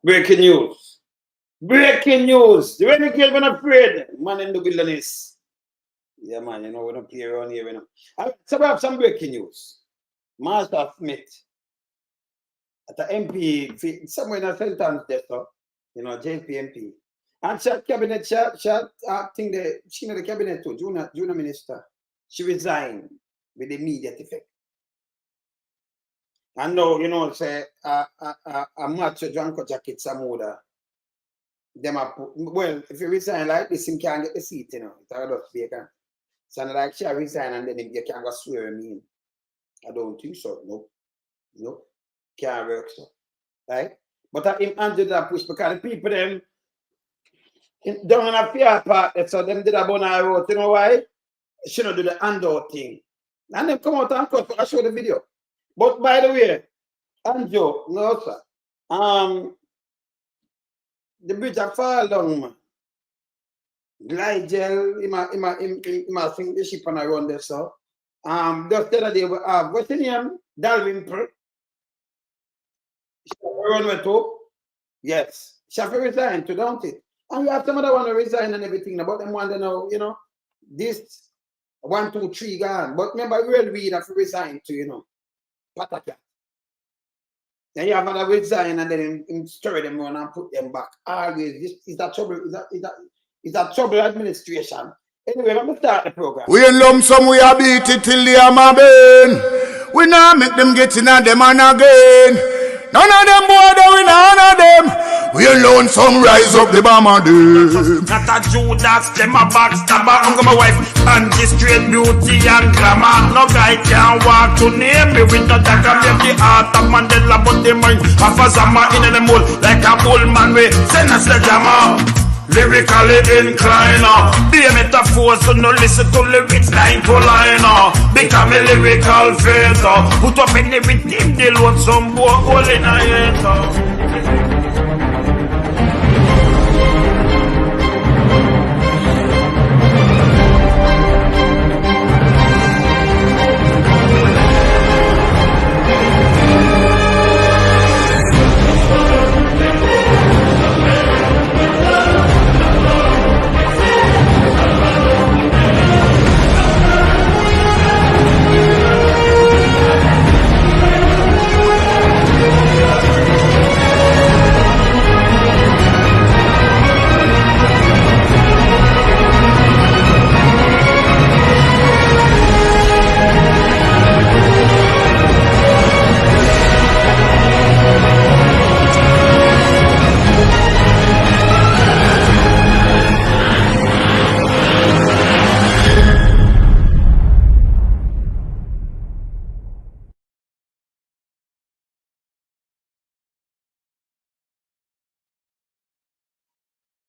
Breaking news. Breaking news. The renegade when afraid. Man in the wilderness. Yeah, man, you know, we don't play around here, you know. So we have some breaking news. Marsha Smith at the MP, somewhere in the St. Desktop, you know, JLP MP. And she had cabinet, she think she know the cabinet too, junior minister. She resigned with immediate effect. And now, you know, say, a macho Janko jacket, some order. Them are, well, if you resign like this, you can't get the seat, you know. It's a lot of vacant. So like she resign and then you can't go swear me. I don't think so. No. Can't work so. Right? But I him under that push because the people them down on a fair part, so them did a bona road. You know why? She don't do the handout thing. And them come out and cut. I show the video. But by the way, Anjo, no sir. The bridge have fall down, man. Glidegel, he sing the ship and around there, so. Just the other day, what's the name? Dalrymple. Run with too? Yes. She have to resign too, don't it? And you have some other one to resign and everything, but them one to know, you know, this 1, 2, 3 gone. But remember, we have to resign to, you know, Pataka. Then you have another resign and then him stir them on and put them back. Always, this is that trouble, is that trouble administration. Anyway, let me start the program. We in lump sum, we are beat it till they are my bane. We now make them get in and them and again. None of them boy, we none of them. We alone some rise up the bomb of them. Not a Judas, them a backstabber. I'm my wife, and this straight beauty and glamour. No guy can walk to name me with the dagger. Make the heart of Mandela, but the mind of a Zama in the mold. Like a bull man, we send us the jammer. Lyrically inclined, be a metaphor, so no listen to lyrics line to line. Become a lyrical phaser. Put up in everything, they load some boy all in a hater.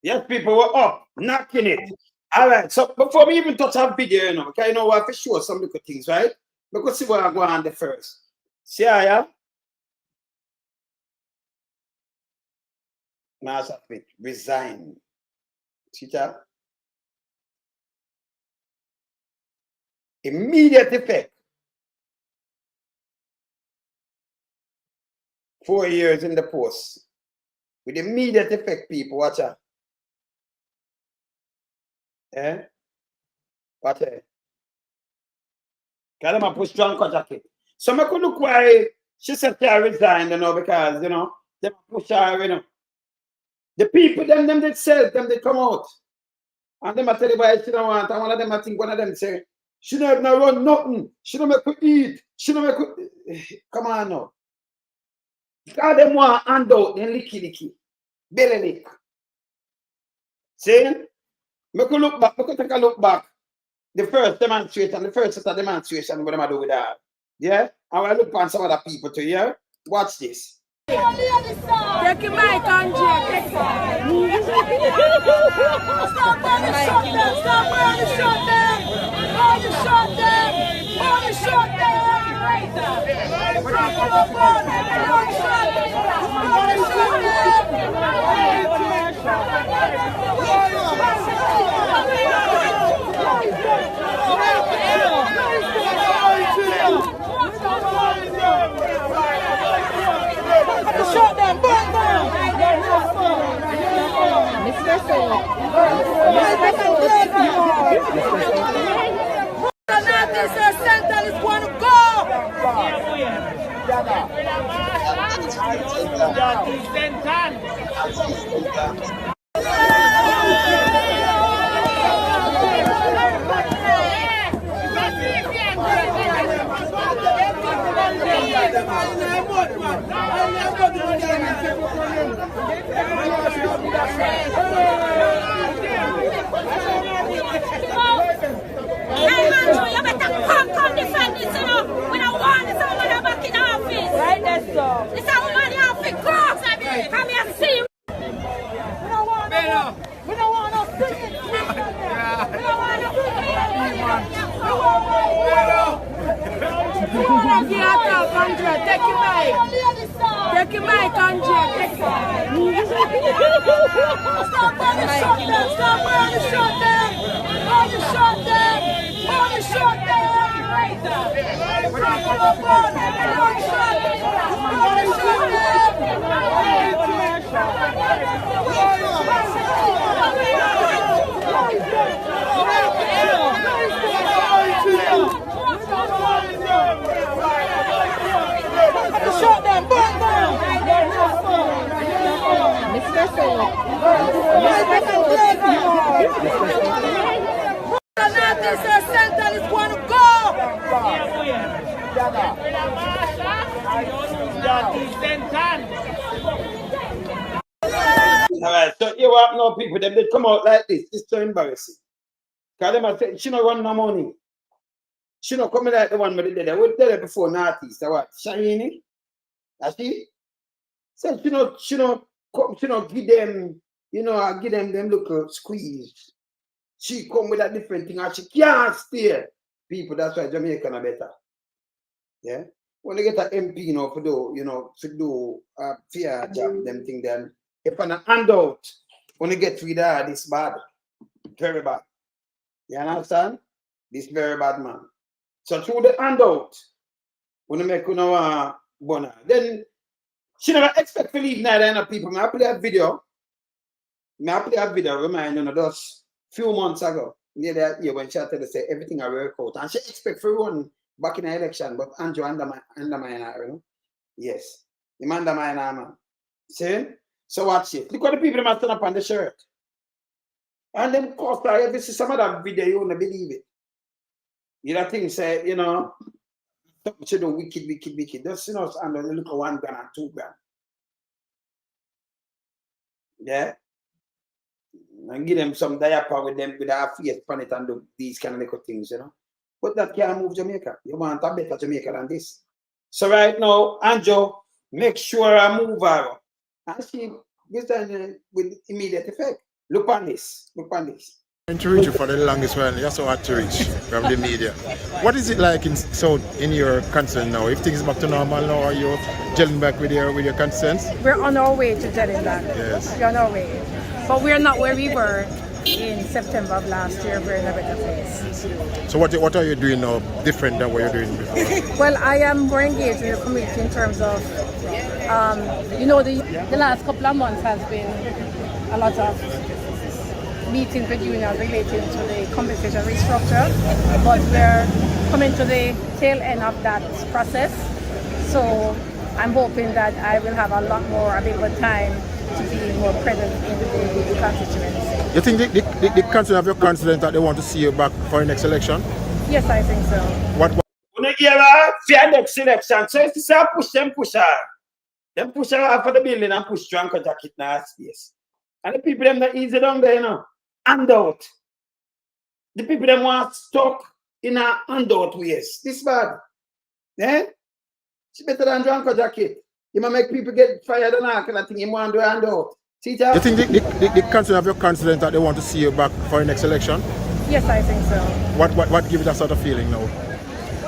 Yes, people were up, knocking it. All right, so before we even touch our video, you know, okay, you know what, for sure, some little things, right? We could see what I go on the first. See how, yeah? Marsha Smith, resign. See that? Immediate effect. 4 years in the post. With immediate effect, people, watch out. Eh? Watch it. Because I'm push strong jacket. So I could look why she said she resigned, you know, because, you know, they push her, you know. The people, them they sell, them they come out. And them I tell you why she don't want, and one of them I think one of them say, she don't run nothing, she don't make her eat, she don't make her... Come on now. Because them want hand out, then licky, belly lick. See? Make a look back, make a take a look back. The first demonstration, the first set of demonstration, what am I do with that? Yeah? And I look on some other people too, yeah? Watch this. Take your mic on, Jake. Stop burning shot them! Stop burning shot them! Burning shot them! Burning shot them! Shut them, burn them! Central is going to go. Hey, man, you better come defend this, you know. We don't want this woman back in office. Right there, so. This woman in office, cross. Come here, see. We don't want no singing. We don't want no Andrea, take your mic. Take your mic, Andrea. Take it. Stop burning shot them. Stop burning shot them. Burning shot them. Burning shot them. Burning shot them. Burn them. Central is going to go. Alright, so you have no people, they come out like this. It's so embarrassing. Because them are saying, she don't run no money. She don't come like the one with the dead. I would tell her before Northeast, what? Shiny? That's she? So she don't give them, you know, I give them little squeeze. She come with a different thing and she can't steer people. That's why Jamaican are better. Yeah? When they get an MP, you know, to do a fair job, them thing then. If an handout, when you get rid of this bad, very bad. You understand? This very bad man. So through the handout, when you make bonner, then she never expect to leave neither people. I play a video. Remind you, just few months ago, near that year when she had to say everything I work out. And she expect to run back in the election, but Andrew undermine her, you know? Yes. Him undermine her, man. See? So watch it. Look at the people that stand up on the shirt. And then, of course, if you see some of that video, you won't believe it. You know, things say, you know, you do wicked. Just, you know, and then look at 1 gram and 2 gram. Yeah? And give them some diaper with our face on it and do these kind of little things, you know. But that can't move Jamaica. You want a better Jamaica than this. So right now, Andrew, make sure I move her. And she gets done with immediate effect. Look on this. Trying to reach you for the longest while, you're so hard to reach from the media. What is it like in your concern now? If things back to normal now, are you gelling back with your concerns? We're on our way to gelling back. Yes. We're on our way. But we're not where we were in September of last year. We're in a better place. So what are you doing now different than what you're doing before? Well, I am more engaged in the community in terms of, you know, the last couple of months has been a lot of meetings with unions relating to the compensation restructure, but we're coming to the tail end of that process. So I'm hoping that I will have a lot more available time to be more present in the constituency. You think the council have your confidence that they want to see you back for the next election? Yes, I think so. When you get her, for next election, so if you say push her. Them push her off of the building and push Drunker Jacket in our space. And the people them that easy down there, you know, handout. The people them want stuck in a handout ways. This bad. Eh? She better than Drunker Jacket. You might make people get fired and all kind of thing. You want to do a handout. See that? You think the council have your confidence that they want to see you back for the next election? Yes, I think so. What gives you that sort of feeling now?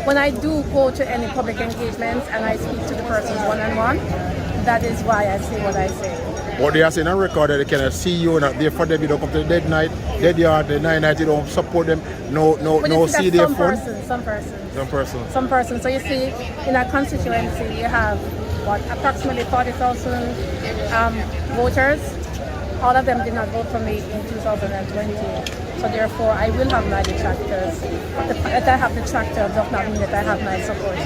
When I do go to any public engagements and I speak to the persons one-on-one, that is why I say what I say. What they are saying on record that they cannot see you, not there for them, you don't come to the dead night, dead yard, the night, you don't support them, no see their phone. Some person. So you see, in a constituency, you have approximately 40,000 voters. all of them did not vote for me in 2020. So therefore, I will have my detractors. But the fact that I have detractors does not mean that I have my supporters.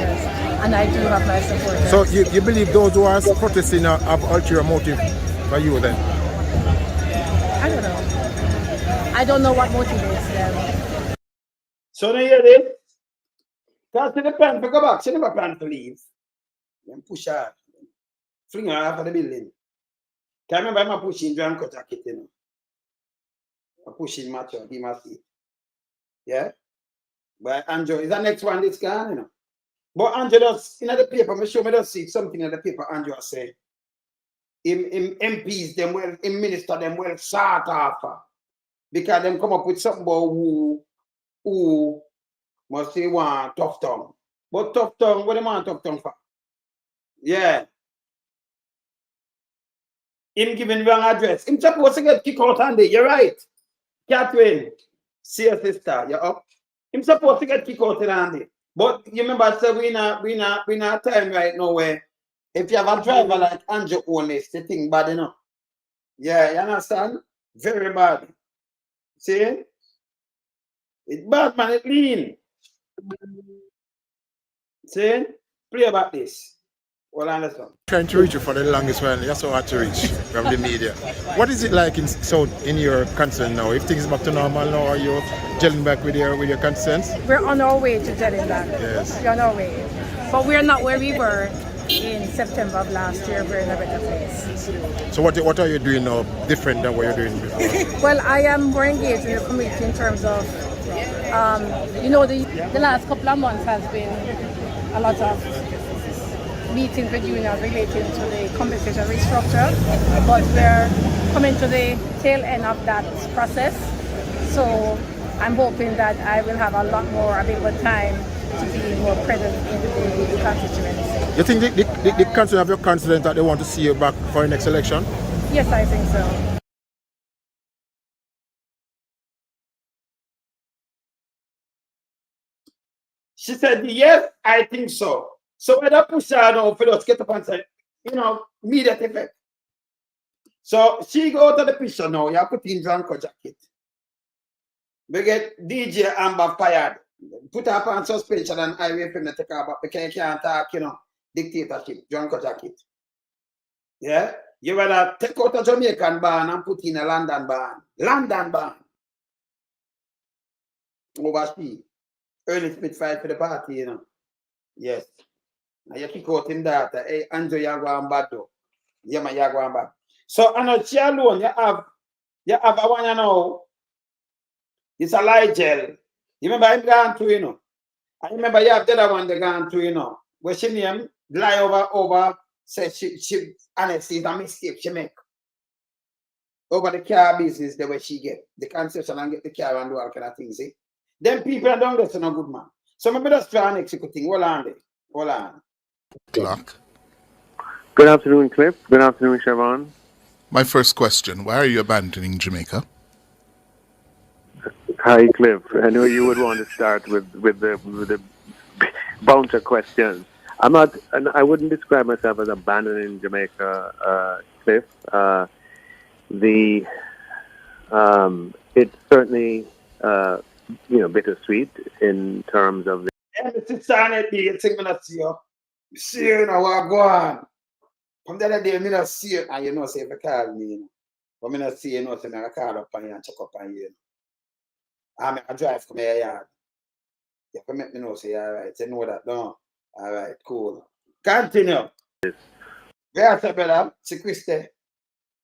And I do have my supporters. So you believe those who are protesting have ulterior motive for you then? I don't know. I don't know what motivates them. So now you hear this? Because she plan to go back. She never plan to leave. Then push her. Fling her off of the building. Can I remember I'm pushing John Kotakit, you know? I'm pushing Macho, he must see. Yeah? But Andrew, is the next one this guy, you know? But Andrew does, in the paper, me show me does see something in the paper Andrew say. Him MPs, them well, him minister, them well sought after. Because them come up with something about who must say one tough tongue. But tough tongue, what do you want tough tongue for? Yeah. Him giving wrong address. Him supposed to get kicked out on day. You're right. Catherine, see your sister, you're up. Him supposed to get kicked out on day. But you remember I said we not time right now where if you have a driver like Andrew only, it's the thing bad enough. Yeah, you understand? Very bad. See? It's bad, man, it's lean. See? Play about this. Well, I understand. Trying to reach you for the longest while. You're so hard to reach from the media. What is it like in your concern now? If things back to normal now, are you gelling back with your concerns? We're on our way to gelling back. Yes. We're on our way. But we're not where we were in September of last year. We're in a better place. So what are you doing now different than what you're doing before? Well, I am more engaged in the community in terms of, the last couple of months has been a lot of meetings with unions relating to the compensation restructure, but we're coming to the tail end of that process. So I'm hoping that I will have a lot more available time to be more present in the constituency. You think the concern of your constituents that they want to see you back for the next election? Yes, I think so. She said, yes, I think so. So when I push her now for us get up and say, immediate effect. So she go to the picture now, you put in Janko jacket. We get DJ Amber fired. Put her up on suspension and highway from the take her back because you can't talk, dictatorship, Janko jacket. Yeah? You better take out a Jamaican ban and put in a London ban. London ban. Overspeed. Early Smith fight for the party, Yes. Now you kick out him that. Hey, Andrew, you're going bad though. Yeah, man, you're going bad. So, I know she alone, you have a one, it's a lie gel. You remember him gone through, I remember you have the other one they gone through, where she name lie over, say she honestly, it's a mistake she make. Over the car business, the way she get the concession and get the car and do all kind of things, see? Them people don't get to no good man. So maybe that's try and execute thing. Hold on there. Hold on. Clock. Good afternoon, Cliff. Good afternoon, Siobhan. My first question, why are you abandoning Jamaica? Hi, Cliff. I know you would want to start with the bouncer questions. I'm not, and I wouldn't describe myself as abandoning Jamaica, Cliff. It's certainly bittersweet in terms of the. It's sanity. It's thing I see you. See you now. What go on? From the other day, I not see you, and say if you call me, but I not see you, say I call up on you and check up on you. I drive from your yard. You can make me know, say, all right, you know that, no? All right, cool. Continue. Where say, brother? See, Christy,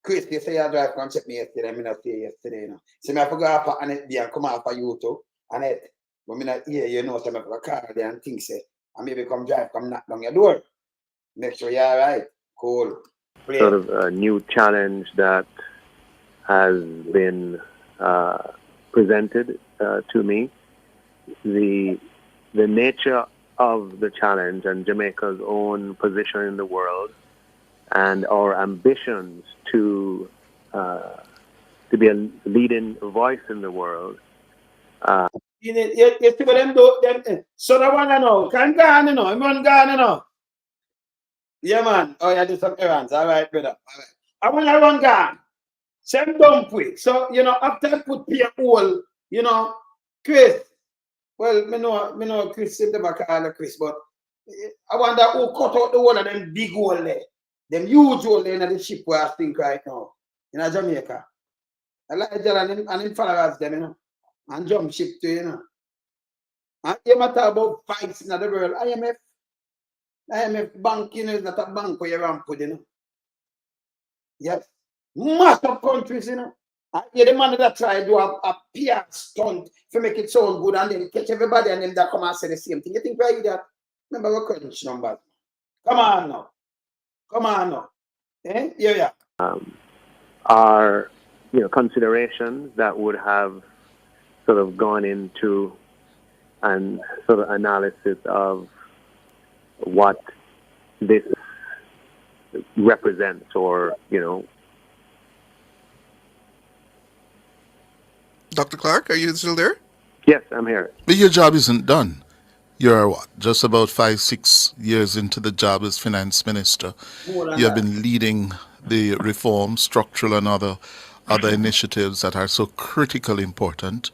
you say you drive, come check me yesterday. I not see you yesterday, So I forgot for Annette B and come out for you too. Annette, but I not hear so I forgot call there and think, say, and maybe come drive, come knock down your door. Make sure you're all right. Cool. Play. Sort of a new challenge that has been presented to me. The nature of the challenge and Jamaica's own position in the world and our ambitions to be a leading voice in the world. You see what them do? So the one I know, can go on, I'm on gone, Yeah, man. Oh, yeah, do some errands. All right, brother. All right. I want to run gone. Same dump with. So, you know, after I put Pierre Hole, you know, Chris, well, me know Chris never call her Chris, but I wonder who cut out the one of them big hole there. Them huge hole there in the ship where I think right now. In Jamaica. I like Jalan and him followers them, you know. And jump ship too, you know. And you matter about fights in the world. IMF bank, you know, is not a bank where you ramp with, you know. Yes. Massive countries, you know. You're the man that try to do a PR stunt to make it sound good and then catch everybody and then that come and say the same thing. You think why you that? Remember our crunch numbers. Come on now. Come on now. Eh? Yeah. Are, you know, considerations that would have sort of gone into and sort of analysis of what this represents, or, you know. Dr. Clark, are you still there? Yes, I'm here. But your job isn't done. You're what? Just about 5-6 years into the job as finance minister. You have been leading the reform, structural and other initiatives that are so critically important,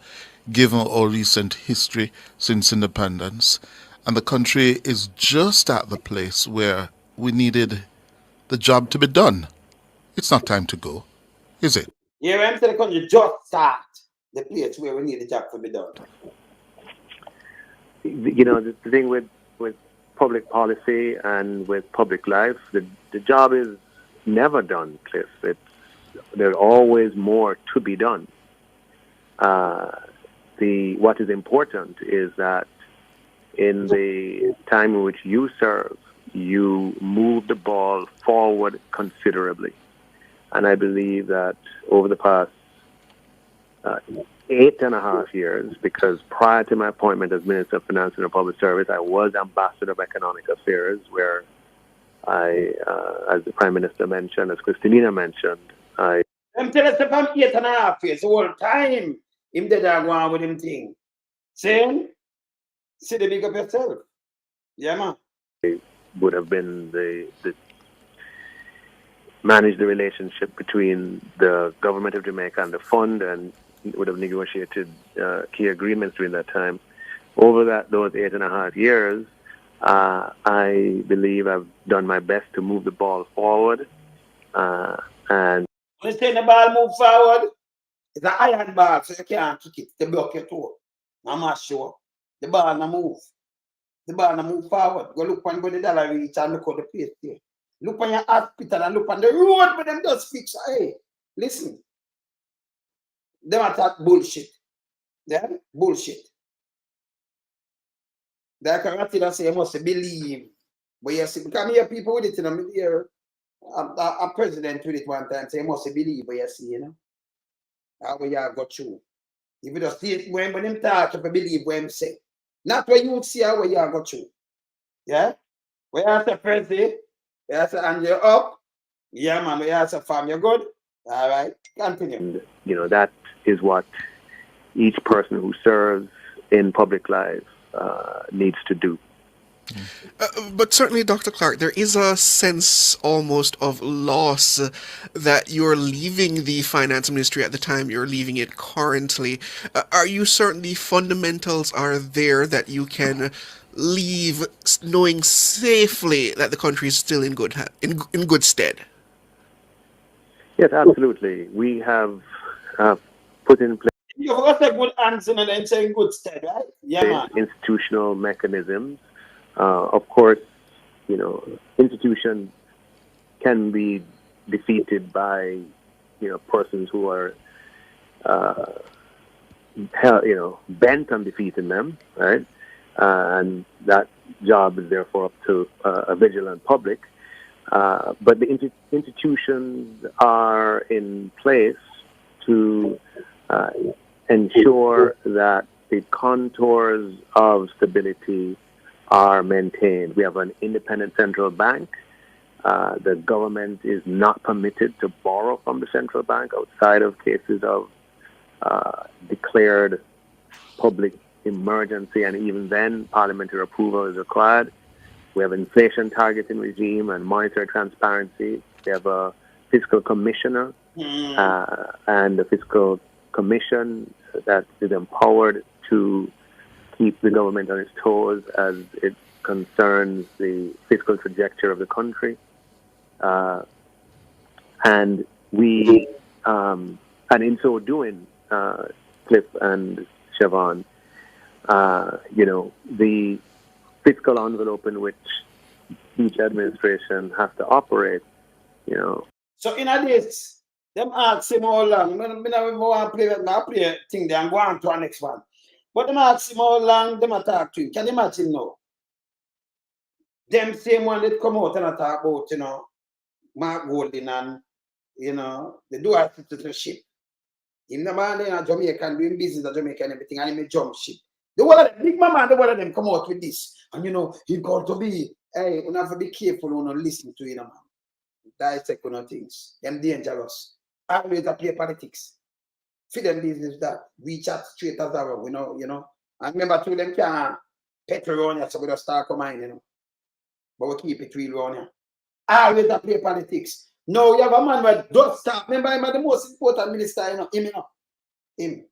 given our recent history since independence. And the country is just at the place where we needed the job to be done. It's not time to go, is it? Yeah, I'm saying the country just start the place where we need the job to be done. You know, the thing with public policy and with public life, the job is never done, Cliff. There's always more to be done. What is important is that in the time in which you serve, you move the ball forward considerably. And I believe that over the past 8.5 years, because prior to my appointment as Minister of Finance and Public Service, I was Ambassador of Economic Affairs, where I, as the Prime Minister mentioned, as Christina mentioned, I'm telling us from 8.5 years, the whole time, him did that one with him thing. Saying, see the big of yourself. Yeah, man. would have been the manage the relationship between the government of Jamaica and the fund, and would have negotiated key agreements during that time. Over those 8.5 years, I believe I've done my best to move the ball forward. And when you say the ball move forward, it's an iron ball, so you can't kick it to block your toe. I'm not sure. The ball no move. The ball no move forward. Go look on where the dollar reach and look at the place there. Look on your hospital and look on the road where them just fix. Hey, listen. Them attack bullshit. Yeah? Bullshit. They can say you must believe. But you see, because I hear people with it, you know, hear a president with it one time say you must believe, but you see, you know. How we have got through. If you just see it when him talk, you believe what him say. Not what you see how you have got through. Yeah? We have to press it. We have to hand you up. Yeah, man. We have to farm you good. All right. Continue. And, you know, that is what each person who serves in public life needs to do. But certainly, Dr. Clark, there is a sense almost of loss that you're leaving the finance ministry at the time you're leaving it currently. Are you certain the fundamentals are there that you can leave knowing safely that the country is still in good stead? Yes, absolutely. We have put in place You've got a good answer and then saying good stead, right? Yeah, man. institutional mechanisms. Of course, you know, institutions can be defeated by, you know, persons who are, bent on defeating them, right? And that job is therefore up to a vigilant public. But the institutions are in place to ensure that the contours of stability are maintained. We have an independent central bank. The government is not permitted to borrow from the central bank outside of cases of declared public emergency, and even then parliamentary approval is required. We have inflation targeting regime and monetary transparency. We have a fiscal commissioner and the Fiscal Commission that is empowered to keep the government on its toes as it concerns the fiscal trajectory of the country. And we, and in so doing, Cliff and Siobhan, the fiscal envelope in which each administration has to operate, So in this, them ask him how long. I want to play with my play thing there and go on to our next one. But them ask him how long them talk to him. Can you imagine now? Them same one that come out and talk about, Mark Golding and, they do a citizenship. Him the man in Jamaica doing business in Jamaica and everything, and he may jump ship. The one of them, big mama, the one of them come out with this. And he got to be, hey, you have to be careful when you listen to man. Dissect things. Them dangerous. Always play politics. For them business that we chat straight as our, And remember to them can't petrol on you, so we don't start coming, But we keep it real on you. Always play politics. No, you have a man where don't stop. Remember, I'm the most important minister, him.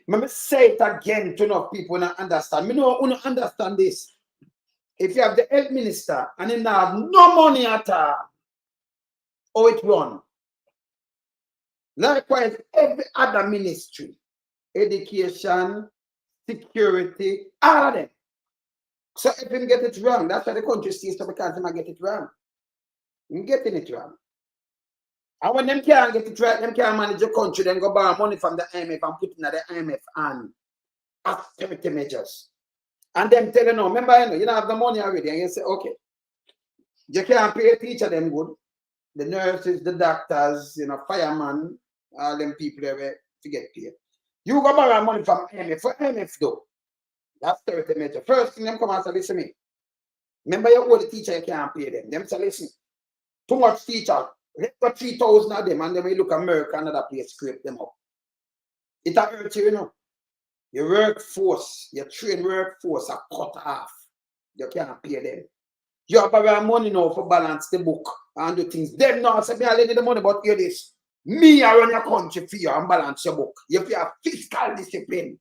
Let me say it again to enough people not understand. You understand this. If you have the health minister and he have no money at all, how it run? Likewise, every other ministry, education, security, all of them. So if him get it wrong, that's why the country sees so because him get it wrong. I'm getting it wrong. And when them can't get it right, them can't manage the country, then go borrow money from the IMF and put in the IMF and austerity measures. And them tell you, remember, you don't have the money already. And you say, okay, you can't pay a teacher them good. The nurses, the doctors, firemen, all them people there to get paid. You go borrow money from IMF. For IMF though, that's austerity measure. First thing them come and say, listen to me. Remember you owe the teacher, you can't pay them. Them say, listen, too much teacher. Let's got 3,000 of them, and then we look at America, another place, scrape them up. It hurts you, Your workforce, your trained workforce are cut off. You can't pay them. You have borrow money now for balance the book and do things. Them now say, me I lend you the money, but hear this. Me I run your country for you and balance your book. You have fiscal discipline.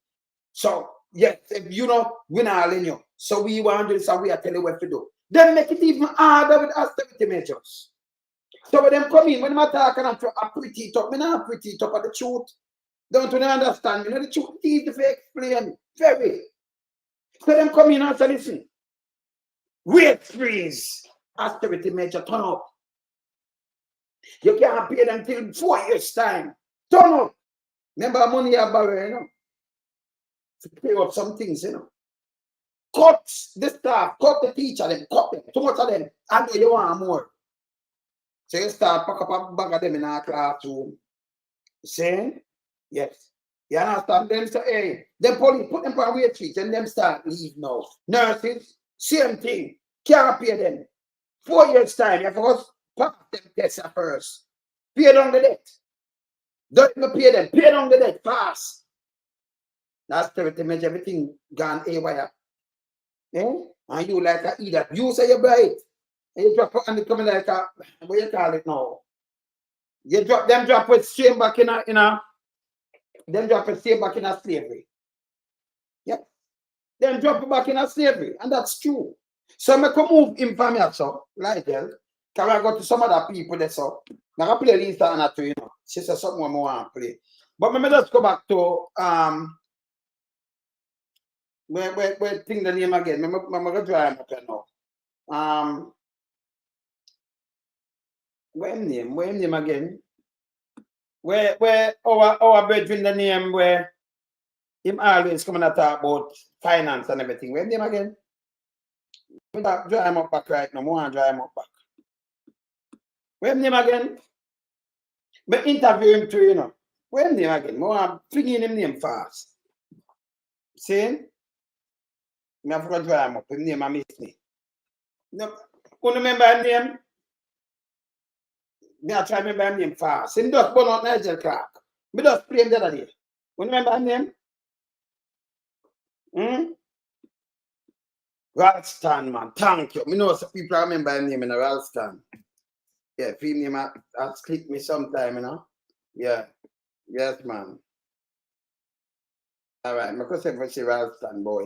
So, yes, if we not lend you. So we want to do this and we are telling you what to do. Then make it even harder with austerity measures. So when them come in, when I'm talking a pretty talk, me not pretty talk of the truth. Don't you understand? The truth is to explain. Very. So them come in and say, listen, wage freeze, austerity measure, turn up. You can't pay them till 4 years' time. Turn up. Remember money you borrow, to pay up some things, Cut the staff, cut the teacher, them, cut them, too much of them, and you want more. So you start pack up a bag of them in our classroom. See? Yes. You understand? Them say, hey, the police put them on wait sheet and them start leave now. Nurses, same thing. Can't pay them. 4 years' time, you have to pass them tests first. Pay down the debt. Don't even pay them. Pay down the debt fast. That's the measure everything gone haywire. Eh? And you like a eat that. You say you buy it. And you drop it and it come like a, what you call it now? You drop it straight back in them drop it straight back in a slavery. Yeah. Then drop it back in a slavery. And that's true. So I can move in from here, so like that. Can I go to some other people there, so I can play Lisa and that, She said something more I want to play. But let me just go back to where think the name again. I'm gonna try him up now. Where name again? Where our brethren the name where him always coming to talk about finance and everything. Where name again? Dry him up back right now. I want to dry him up back. Where name again? But interview him too, Where name again? I want to bring in him name fast. See? I forgot to dry him up. His name I miss me. No, who remember his name? I try to remember his name fast. Him just born out Nigel Clark. I just play him the other day. You remember his name? Ralston, man. Thank you. I know some people remember his name in Ralston. Yeah, female name has clicked me sometime, you know. Yeah. Yes, man. All right, I'm going to say for Ralston, boy.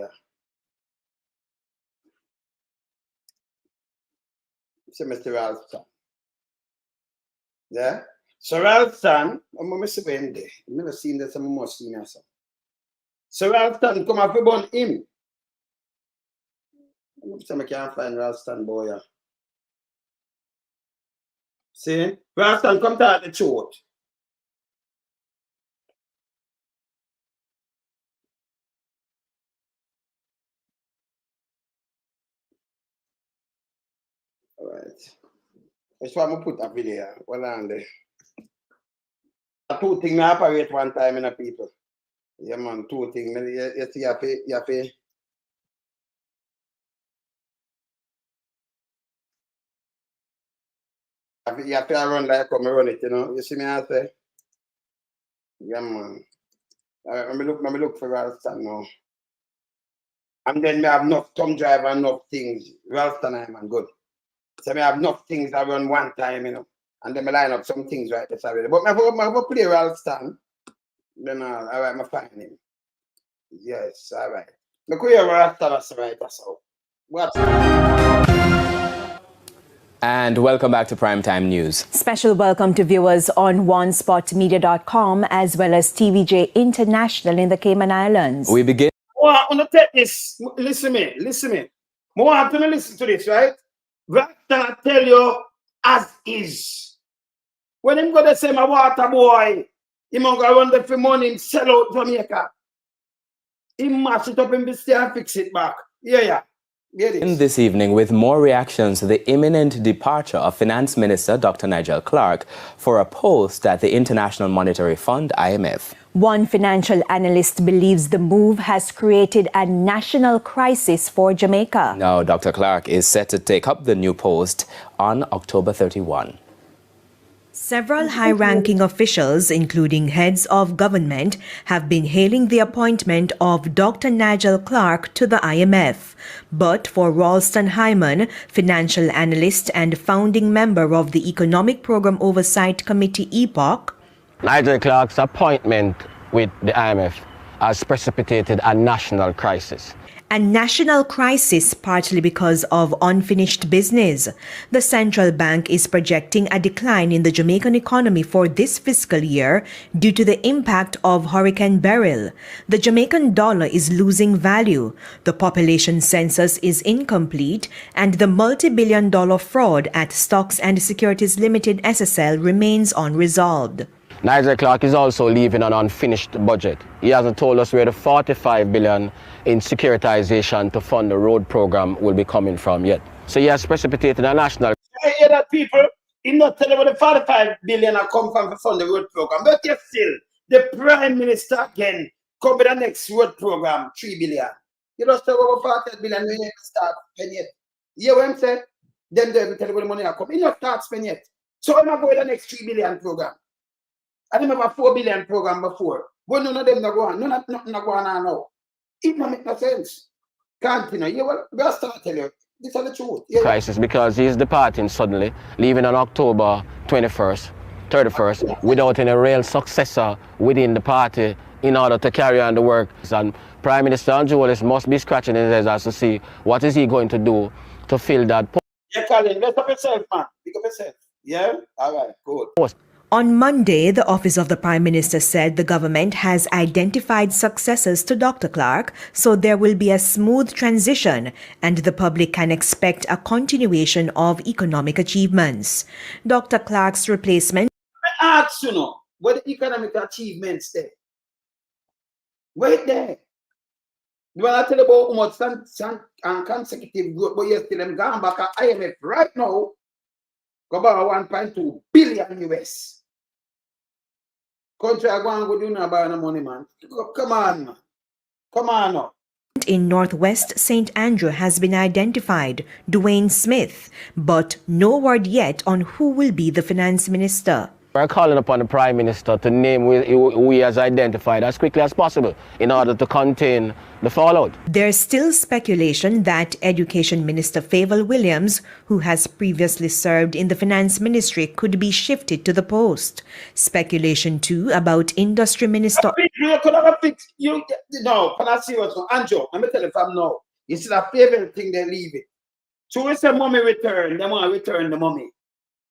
Say Mr. Ralston. Yeah? So Ralston, I'm going to say him there. I've never seen this, I'm more senior. So Ralston, come up about him. I'm going to say I can't find Ralston, boy. See? Ralston, come to the truth. All right. That's why I'm going to put a video. Well, on there. Two things I operate one time in a people. Yeah, man, two things. You see, you pay. You have to run like come run it, you know. You see me I say? Yeah, man. Let me look for Ralston now. And then me have enough thumb drive and enough things. Ralston, I'm good. So me have enough things I run one time, you know. And then me line up some things right this already. But me have play Ralston. Then all right, me find him. Yes, all right. Look where Ralston is right, that's all. What? And welcome back to Primetime News. Special welcome to viewers on onespotmedia.com as well as TVJ International in the Cayman Islands. We begin. Oh, I want to take this. Listen me. I want to listen to this, right? Rasta tell you as is. When him go to say my water boy, he going to run there for money and sell out Jamaica. He mash it up in the stay and fix it back. Yeah. In this evening with more reactions to the imminent departure of Finance Minister Dr. Nigel Clarke for a post at the International Monetary Fund, IMF. One financial analyst believes the move has created a national crisis for Jamaica. Now, Dr. Clarke is set to take up the new post on October 31. Several high-ranking officials, including heads of government, have been hailing the appointment of Dr. Nigel Clarke to the IMF. But for Ralston Hyman, financial analyst and founding member of the Economic Program Oversight Committee (EPOC), Nigel Clarke's appointment with the IMF has precipitated a national crisis. A national crisis partly because of unfinished business. The central bank is projecting a decline in the Jamaican economy for this fiscal year due to the impact of Hurricane Beryl. The Jamaican dollar is losing value. The population census is incomplete, and the multi-billion-dollar fraud at Stocks and Securities Limited (SSL) remains unresolved. Nigel Clarke is also leaving an unfinished budget. He hasn't told us where the 45 billion in securitization to fund the road program will be coming from yet. So he has precipitated a national... I hear that people, he not tell you where the 45 billion are come from to fund the road program. But yet still, the Prime Minister again come with the next road program, 3 billion. You don't say over 40 billion when you start spending yet. You hear what I'm saying? Then they will tell you where the money are coming. You don't start spending yet. So I'm going to go with the next 3 billion program. I remember 4 billion program before. But none of them not go on. Nothing not go on now. It don't make no sense. Continue. You will just start tell you. This is the truth. Yeah. Crisis because he's departing suddenly, leaving on October 21st, 31st, without any real successor within the party in order to carry on the work. And Prime Minister Andrew Wallace must be scratching his head as to see what is he going to do to fill that post. Yeah, Colin, lift up yourself, man. Pick up yourself. Yeah? All right, good. On Monday, the Office of the Prime Minister said the government has identified successors to Dr. Clarke, so there will be a smooth transition and the public can expect a continuation of economic achievements. Dr. Clarke's replacement... I ask you now, what the economic achievements there? Wait there. You want to tell about how much consecutive growth, but you're still gone back at IMF right now, go about 1.2 billion US. Country are going to go do no buy no money, man. Come on, man. Come on now. In Northwest St. Andrew has been identified, Dwayne Smith, but no word yet on who will be the finance minister. We're calling upon the Prime Minister to name who he has identified as quickly as possible in order to contain the fallout. There's still speculation that Education Minister Favour Williams, who has previously served in the Finance Ministry, could be shifted to the post. Speculation too about Industry Minister... You could have a fix. No, but I see what's going on. Anjo, let me tell you if I'm no. It's a favorite thing they leave it. So we say mommy return, they want to return the mommy.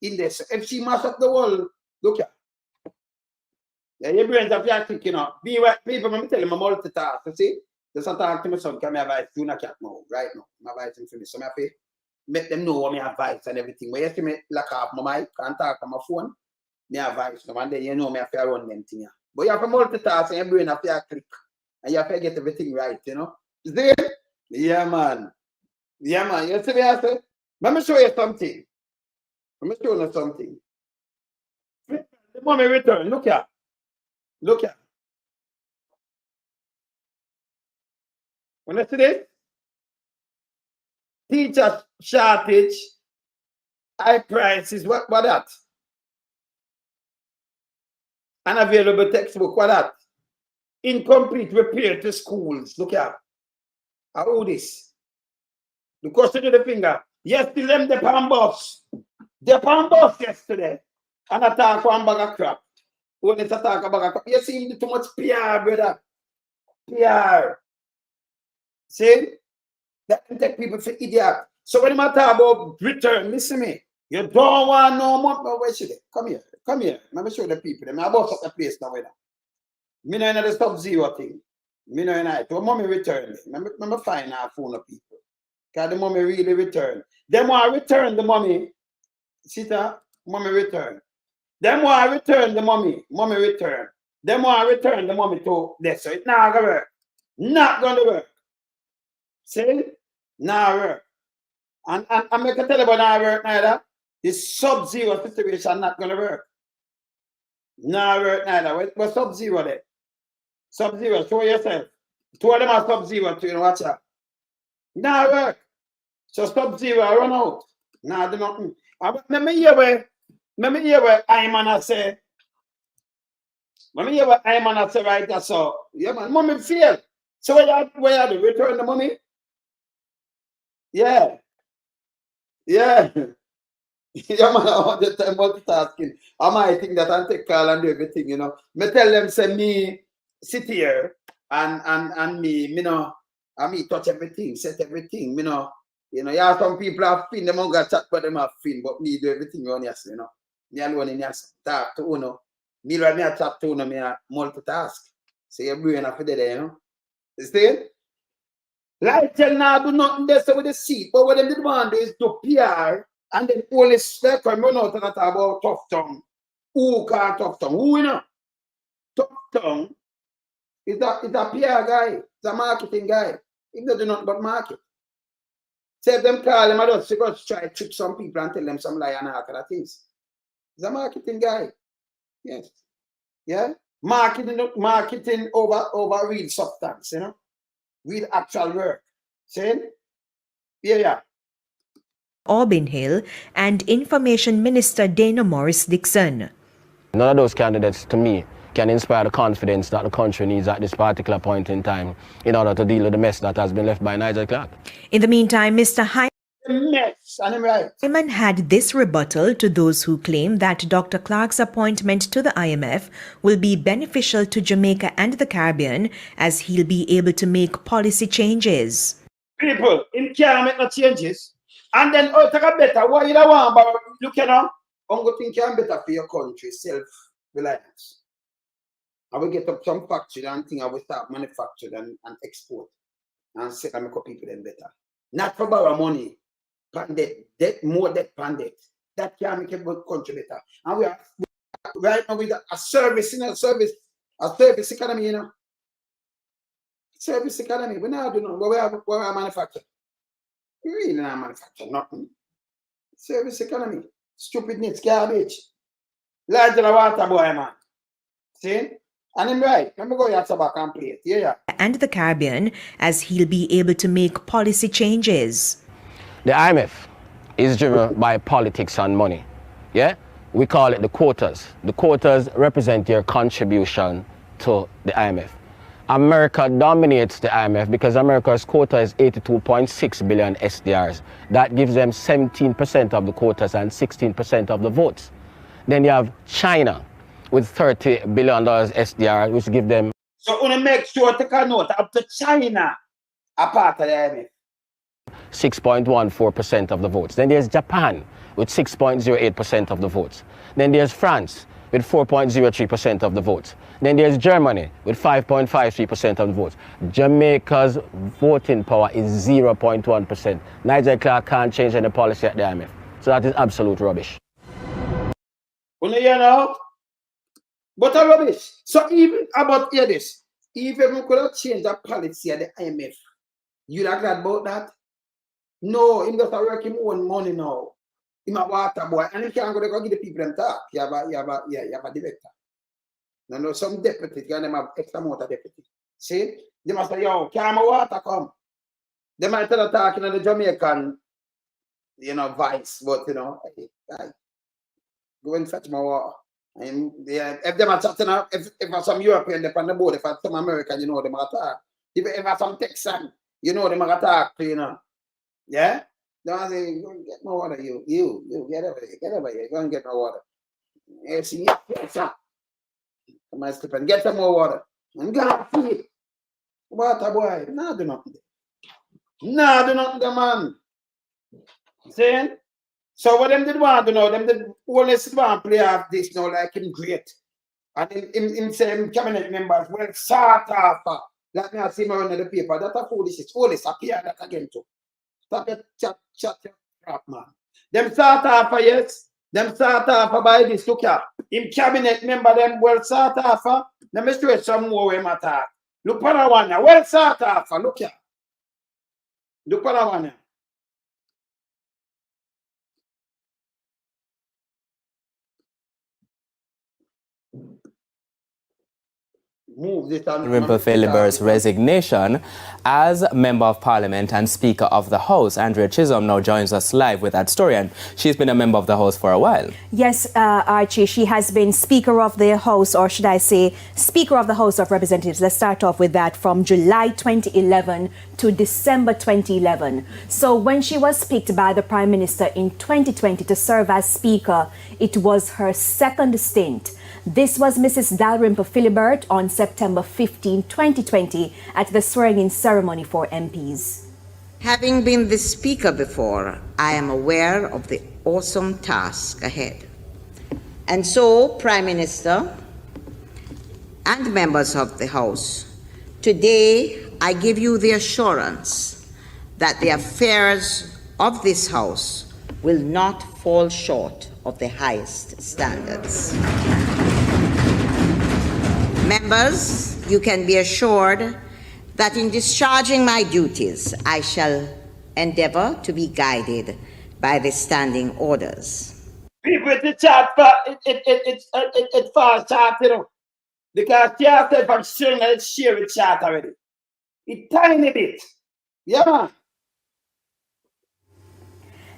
In this, if she mash up the world, look at. Yeah, your brains are very quick, you know. People, let me tell you, I'm multitask. You see? There's a talk to my son, can I advise you not cat now, right now. I'm advising for me. So I have to make them know what my advice and everything. When you see me lock off my mic, can't talk on my phone, my advice them, and then you know me have to run them things. But you have to multitask and your brain have to click. And you have to get everything right, you know. See? Yeah, man. Yeah, man. You see me, I say? Let me show you something. Let me show you something. The moment return, look here. Look here. When I see this, teacher shortage, high prices, what that? Unavailable textbook, what that? Incomplete repair to schools, look here. How this? Because to do the finger. Yesterday, them the pan bus. The pan bus yesterday. And I talk one bag of crap. When it's a talk about a crap. You see too much PR, brother. PR. See? That can take people for idiot. So when I talk about return, listen to me. You don't want no more. No, where should they? Come here. Come here. Let me show the people. I'm about to the place now. Me know the sub-zero thing. Me know it. So mommy return. Let me find our phone of people. Because the mommy really return. Them want to return the mommy. See that? Mommy return. Them want to return the mommy. Mommy return. Them want to return the mommy to this. So it's not going to work. Not going to work. See? Not work. And I'm going to tell you about not work neither. This sub-zero situation not going to work. Not work neither. What's sub-zero there? Sub-zero. Show yourself. Two of them are sub-zero to you. Watch out. Not work. So sub-zero run out. Nah, do nothing. Let me hear where Ayman say. Let me hear what Ayman say right there. So, yeah, man, mommy fail. So where you do? Return the money? Yeah. Yeah. Yeah, man, I want the time multitasking. I might think that I take call and do everything, you know. Me tell them, say, me sit here and me know, and me touch everything, set everything, you know. You know, yeah, some people have fin, them don't got chat, but them have fin, but me do everything on yes, you know. Me alone in yes, talk to uno. Me right me a chat to uno, me a multitask. So your brain after there, you know. You see? Like tell now do nothing there so with the seat, but what them did want is to PR and then only step and run out and talk about tough tongue. Who call tough tongue? Who you know? Tough tongue is a PR guy, it's a marketing guy. He doesn't do nothing but market. Say them call him, I just try to trick some people and tell them some lie and all kind of things. He's a marketing guy. Yes. Yeah? Marketing over real substance, you know? Real actual work. See? Yeah. Auburn Hill and Information Minister Dana Morris Dixon. None of those candidates, to me, can inspire the confidence that the country needs at this particular point in time in order to deal with the mess that has been left by Nigel Clark. In the meantime, Mr. Right. Hyman had this rebuttal to those who claim that Dr. Clark's appointment to the IMF will be beneficial to Jamaica and the Caribbean as he'll be able to make policy changes. People, in can't make no changes. And then, take a better. What you don't want, but look, you know, I'm going to think you're better for your country, self-reliance. I will get up some factory and think I will start manufacturing and export and set and make up people then better. Not for borrow money. Debt, more debt, debt. That can make a country better. And we are right now with a service, you know, a service economy, you know. Service economy. We now do know where we manufacture. We really not manufacture nothing. Service economy. Stupidness, garbage. Large the water boy, man. See? And I'm right. Let me go here back and play it. Yeah. And the Caribbean as he'll be able to make policy changes. The IMF is driven by politics and money. Yeah? we call it the quotas. The quotas represent your contribution to the IMF. America dominates the IMF because America's quota is 82.6 billion SDRs. That gives them 17% of the quotas and 16% of the votes. Then you have China with $30 billion SDR, which give them... So we make sure to take a note up to China, a part of the IMF. 6.14% of the votes. Then there's Japan with 6.08% of the votes. Then there's France with 4.03% of the votes. Then there's Germany with 5.53% of the votes. Jamaica's voting power is 0.1%. Nigel Clark can't change any policy at the IMF. So that is absolute rubbish. You know? But a rubbish. So even about this, even we could have changed the policy at the IMF, you not glad about that? No, him just work him own money now. Him a water boy, and he can't go to give the people them talk. You have a director. Now some deputy, you them have extra motor deputy. See? They must say, yo, can my water come? They might tell the talking of the Jamaican, vice, but hey, go and fetch my water. And if them are chatting up, if some European they on the board, if some American, them are talk. If some Texan, them are talk, Yeah? Don't say, go and get my water, you get over here, go and get my water. Yes, sir. Come on, slip and get some more water. And go and feed. Water boy, no do nothing. No do nothing, man. See? So what them did want to know, them did only sit down play off this now like him great. And him say him cabinet members, well, sort of, like me I see my on the paper, that a foolishness. Always appear that again too. Stop your chat crap, man. Them sort of, yes. Them sort of by this, look here. Him cabinet member, them well sort of, let me straight some more way matter. Look for that one now. Well sort of, look here. Look for that one now. Philibert's resignation as Member of Parliament and Speaker of the House. Andrea Chisholm now joins us live with that story, and she's been a member of the House for a while. Yes, Archie, she has been Speaker of the House, or should I say Speaker of the House of Representatives. Let's start off with that, from July 2011 to December 2011. So when she was picked by the Prime Minister in 2020 to serve as Speaker, it was her second stint. This was Mrs. Dalrymple Philibert on September 15, 2020, at the swearing-in ceremony for MPs. Having been the Speaker before, I am aware of the awesome task ahead. And so, Prime Minister and members of the House, today I give you the assurance that the affairs of this House will not fall short of the highest standards. Members, you can be assured that in discharging my duties, I shall endeavor to be guided by the standing orders. People in the chat, it's fast chat, because chat said from sharing, let's share it chat already. It's tiny bit. Yeah, man.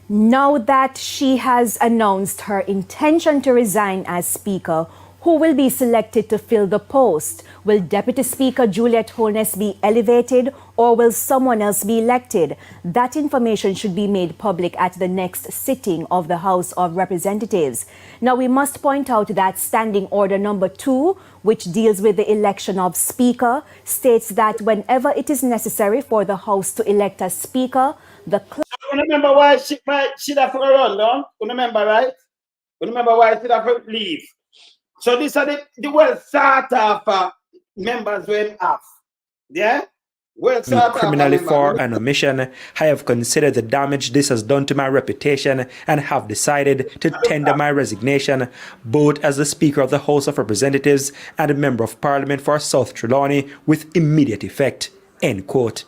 Now that she has announced her intention to resign as Speaker, who will be selected to fill the post? Will Deputy Speaker Juliet Holness be elevated, or will someone else be elected? That information should be made public at the next sitting of the House of Representatives. Now, we must point out that Standing Order number 2, which deals with the election of Speaker, states that whenever it is necessary for the House to elect a Speaker, the remember why she have to run, no? Remember, right? Remember why she have to leave. So these are the well sort of members we have. Yeah? Well sort of criminally for an omission, I have considered the damage this has done to my reputation and have decided to tender my resignation, both as the Speaker of the House of Representatives and a Member of Parliament for South Trelawney, with immediate effect. End quote.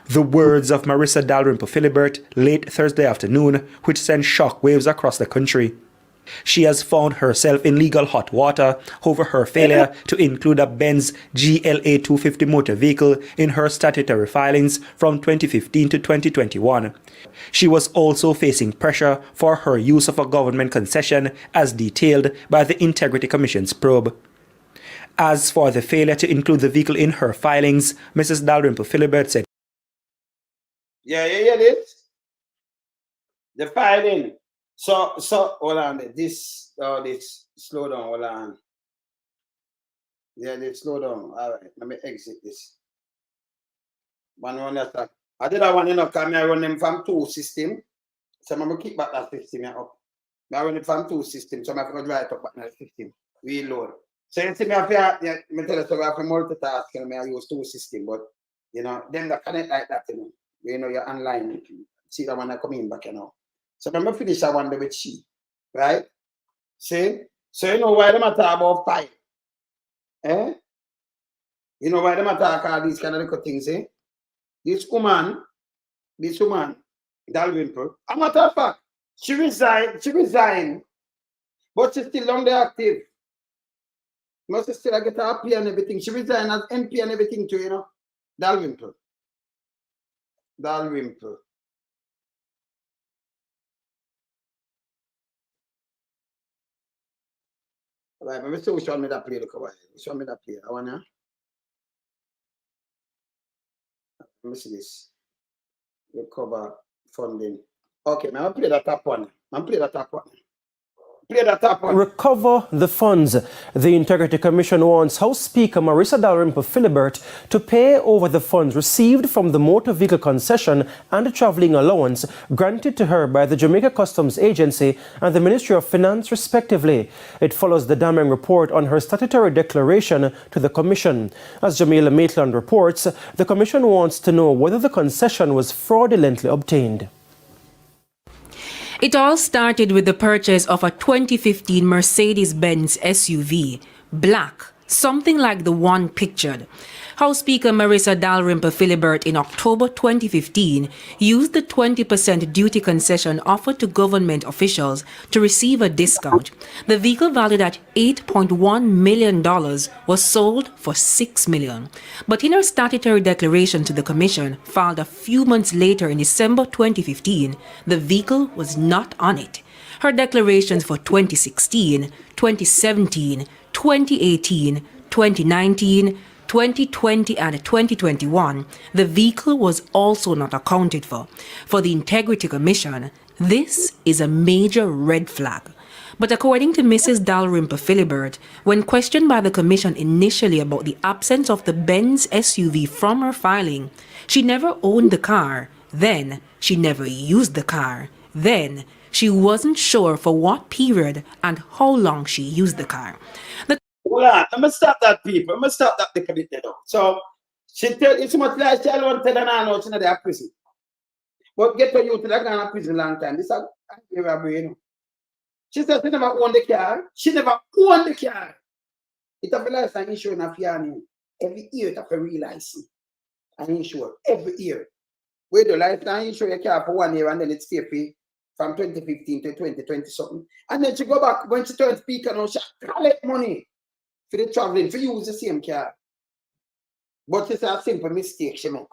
The words of Marissa Dalrymple Philibert late Thursday afternoon, which sent shockwaves across the country. She has found herself in legal hot water over her failure to include a Benz GLA 250 motor vehicle in her statutory filings from 2015 to 2021. She was also facing pressure for her use of a government concession as detailed by the Integrity Commission's probe. As for the failure to include the vehicle in her filings, Mrs. Dalrymple Philibert said, Yeah, this. The filing. So, hold on. This, slow down, hold on. Yeah, slow down. All right, let me exit this. One that. I did that one, because I run them from 2 systems. So I'm going to keep back that system up. I run it from 2 systems, so I'm going to drive up back that system. Reload. So you see me, I tell you, so I have to multitask, and I use 2 systems, but, them that connect like that, you're online. See that one I come in back, So I'm going to finish that one with she, right? See? So why them talk about fight? Eh? Why them talk all these kind of little things, eh? This woman, Dalrymple, a matter of fact, she resigned, but she's still on the active. Must still get her P and everything. She resigned as MP and everything too, Dalrymple. Right, let me see which one me that play. Which one me that play? I wanna. Let me see this. Recover funding. Okay, I'm gonna play that top one. Recover the funds. The Integrity Commission wants House Speaker Marsha Dalrymple Philibert to pay over the funds received from the motor vehicle concession and the travelling allowance granted to her by the Jamaica Customs Agency and the Ministry of Finance, respectively. It follows the damning report on her statutory declaration to the Commission. As Jamila Maitland reports, the Commission wants to know whether the concession was fraudulently obtained. It all started with the purchase of a 2015 Mercedes-Benz SUV, black, something like the one pictured. House Speaker Marsha Dalrymple Philibert in October 2015 used the 20% duty concession offered to government officials to receive a discount. The vehicle, valued at $8.1 million, was sold for $6 million. But in her statutory declaration to the Commission, filed a few months later in December 2015, the vehicle was not on it. Her declarations for 2016, 2017, 2018, 2019, 2020 and 2021, the vehicle was also not accounted for. For the Integrity Commission, this is a major red flag. But according to Mrs. Dalrymple Philibert, when questioned by the Commission initially about the absence of the Benz SUV from her filing, she never owned the car, then she never used the car, then she wasn't sure for what period and how long she used the car. Hold on, I'm gonna stop that, people. I'm gonna stop that the bit there. So she tell it's much like she alone tell her now she's not at prison. But get to you to that kind of prison long time. This is a brain. She said she never owned the car. She never owned the car. It have a license insurance of your every year it have a realize and insure every year. Where the license insure your car for 1 year and then it's stay free from 2015 to 2020 something. And then she go back when she turns speaker now she collect money for the traveling, for use the same car. But it's a simple mistake she make.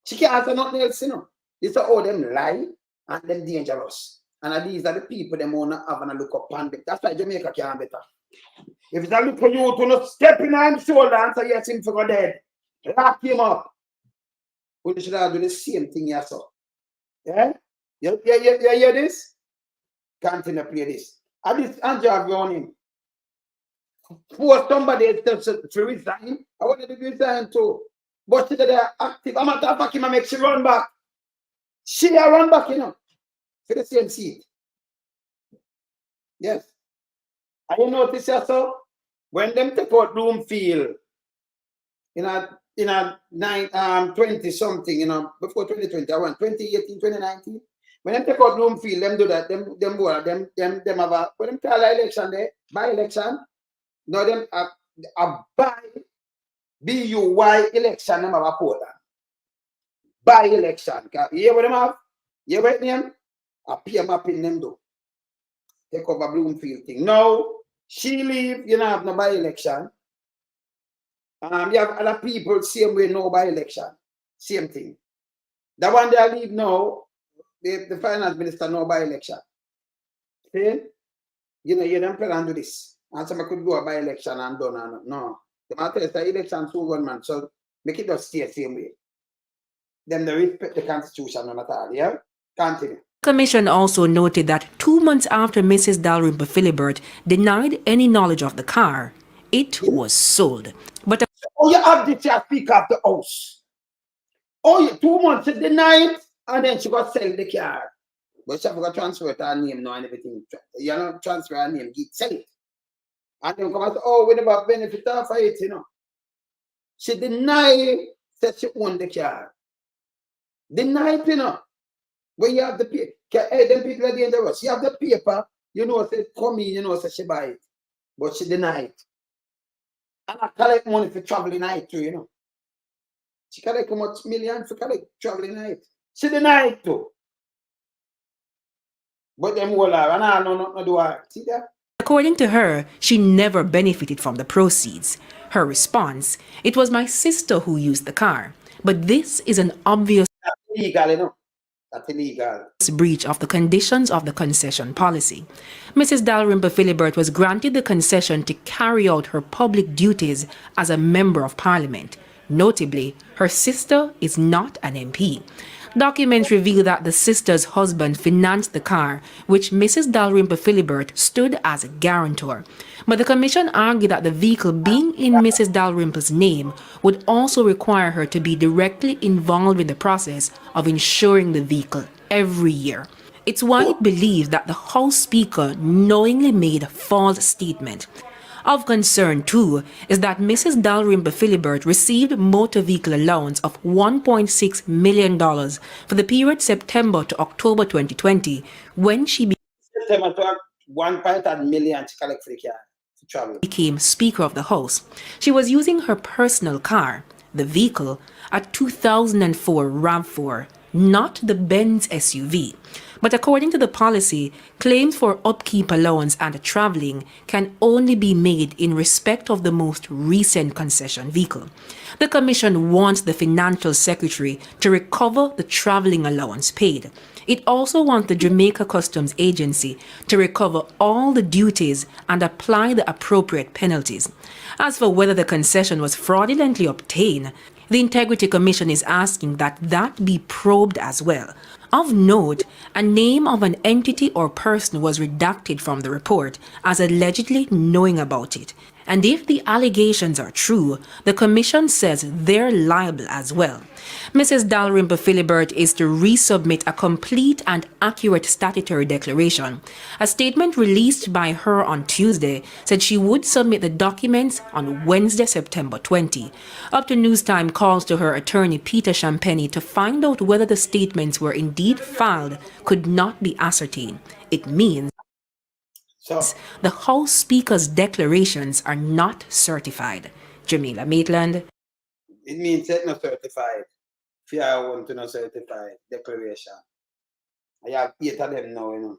She can't say nothing else, This is how them lie and them dangerous. And these are the people them wanna have and look up on them. That's why Jamaica can't better. If it's a look for you to not step in on his shoulder and say yes, him to go dead, lock him up. Well, you should have do the same thing yourself. Yeah? You hear this? Continue to play this. And this Andrew have gone in. For somebody to resign, I wanted to resign too. But she they are active. I'm not back him and make she run back. She run back, for the same seat. Yes. And you notice yourself, when them take out Bloomfield in a 20 something, before 2020, I want 2018, 2019. When them take out Bloomfield, them do that, them have a, when them call election there, by election. No, them a by BUY election, them have a Portland. By election. You hear what them have? You hear what name? A PM up in them do. take over Bloomfield thing. Now, she leave, you know, have no by-election. You have other people, same way, no by-election. Same thing. The one they leave now, the finance minister, no by-election. See? You know, you don't plan to do this. And some could do a by-election and done. And no. The matter is the election soon gone, man. So make it just stay the same way. Then they respect the constitution and all, yeah? Continue. Commission also noted that 2 months after Mrs. Dalrymple Philibert denied any knowledge of the car, it was sold. But oh, you have this here Speaker of the House. Oh, you 2 months to deny it, and then she got sell the car. But she have got transfer to her name now and everything. You know, transfer her name, sell it. And then come and say, oh, we never benefit off of it, you know. She denied that she owned the car. Denied, you know. When you have the paper, hey, them people are dangerous. You have the paper, you know, say come in, you know, say she buy it. But she denied. And I collect money for traveling night too, you know. She collect how much million for collect traveling night. She denied too. But them all are, and I know not do her. See that? according to her, she never benefited from the proceeds. Her response, "It was my sister who used the car." But this is an obvious illegal, you know. That's illegal. Breach of the conditions of the concession policy. Mrs. Dalrymple Philibert was granted the concession to carry out her public duties as a member of parliament. Notably, her sister is not an MP. Documents reveal that the sister's husband financed the car, which Mrs. Dalrymple Philibert stood as a guarantor. But the commission argued that the vehicle being in Mrs. Dalrymple's name would also require her to be directly involved in the process of insuring the vehicle every year. It's widely believed that the House Speaker knowingly made a false statement. Of concern, too, is that Mrs. Dalrymple Philibert received motor vehicle allowance of $1.6 million for the period September to October 2020, when she September to $1.1 million to collect for the car to travel. Became Speaker of the House. She was using her personal car, the vehicle, a 2004 RAV4, not the Benz SUV. But according to the policy, claims for upkeep allowance and traveling can only be made in respect of the most recent concession vehicle. The Commission wants the Financial Secretary to recover the traveling allowance paid. It also wants the Jamaica Customs Agency to recover all the duties and apply the appropriate penalties. As for whether the concession was fraudulently obtained, the Integrity Commission is asking that that be probed as well. Of note, a name of an entity or person was redacted from the report as allegedly knowing about it. And if the allegations are true, the Commission says they're liable as well. Mrs. Dalrymple Philibert is to resubmit a complete and accurate statutory declaration. A statement released by her on Tuesday said she would submit the documents on Wednesday, September 20. Up to News Time calls to her attorney Peter Champagny to find out whether the statements were indeed filed could not be ascertained. It means the House Speaker's declarations are not certified. Jamila Maitland. It means it's not certified. If I want to not certified declaration. I have 8 of them now, you know.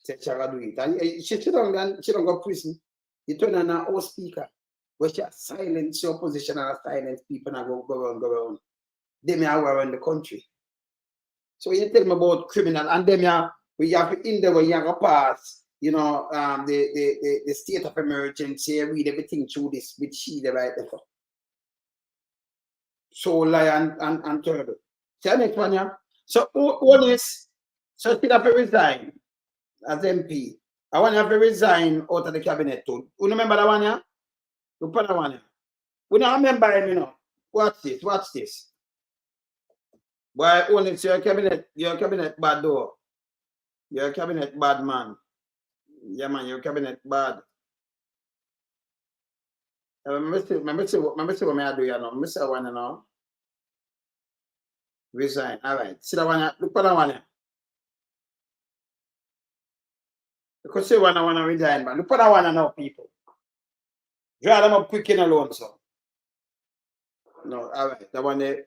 Say she will do it. And she don't go to prison. You turn on our House Speaker. Where she silence your opposition and silence people and go around. They may have around the country. So you tell me about criminal and them we have in there where you have a pass. You know, the state of emergency, read everything through this with she the right there. So lie and terrible. See the next one, yeah? So one is, so still have to resign as MP. I want to have to resign out of the cabinet too. You remember that one, yeah? You put that one, yeah? We don't remember him, you know. Watch this. Why only your cabinet bad though. You're a cabinet bad man. Yeah, man, your cabinet bad. Remember what I do, you know. Remember that one, you know. Resign. All right. See that one, look at that one. Because say one, I want to resign, man. Look at that one now, people. Draw them up quick in alone, so. No, all right. That one there.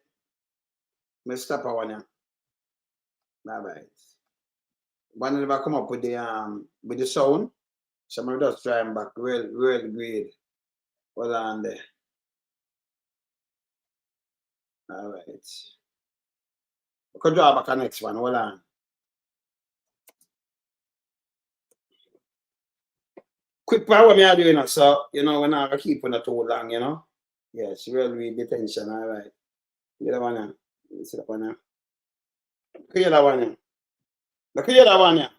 Let's stop that one, yeah. All right. One never come up with the sound. So I just try and back real great. Hold on there. All right. We could draw back the next one. Hold on. Quick power me are doing, so we're not gonna keep on it too long, Yes, real detention, all right. The other one, you see that one, look at that one, look at that one.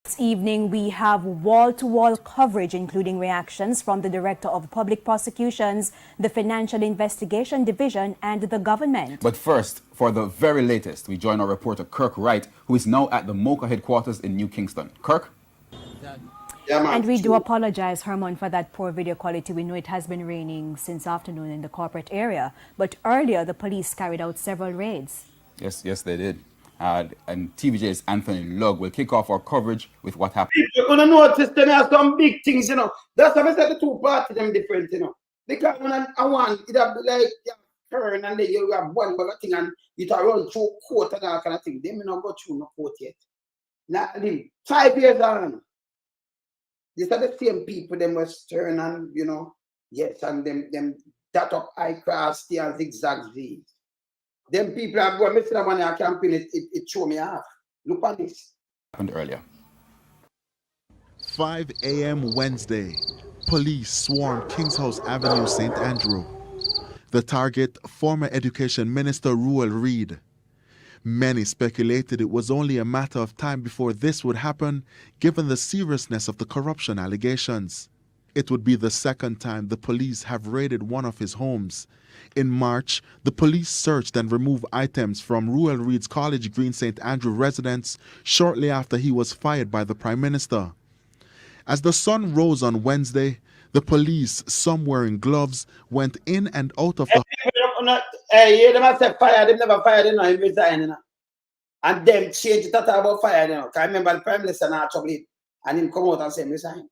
This evening, we have wall-to-wall coverage, including reactions from the Director of Public Prosecutions, the Financial Investigation Division, and the government. But first, for the very latest, we join our reporter Kirk Wright, who is now at the MOCA headquarters in New Kingston. Kirk? Yeah, man. And we do apologize, Herman, for that poor video quality. We know it has been raining since afternoon in the corporate area. But earlier, the police carried out several raids. Yes, they did. And TVJ's Anthony Lugg will kick off our coverage with what happened. You're going to notice there are some big things, That's why I said the two parties them different, Because when I want, it have like turn and then you have one bag of thing and you have run through court and that kind of thing. They may not go through no court yet. Now, 5 years on. These are the same people, them was turn and, yes, and them that up high cross, and zigzag Z. Them people are going, Mr. Money, I campaign, it show me off. Look at this. Happened earlier. 5 a.m. Wednesday, police swarm King's House Avenue, St. Andrew. The target, former Education Minister Ruel Reid. Many speculated it was only a matter of time before this would happen, given the seriousness of the corruption allegations. It would be the second time the police have raided one of his homes. In March, the police searched and removed items from Ruel Reid's College Green St. Andrew residence shortly after he was fired by the Prime Minister. As the sun rose on Wednesday, the police, some wearing gloves, went in and out of the... Hey, them have said fire, them never fired, in resign, And them change it about fire, Because I remember the Prime Minister now trouble it, and him come out and say resign.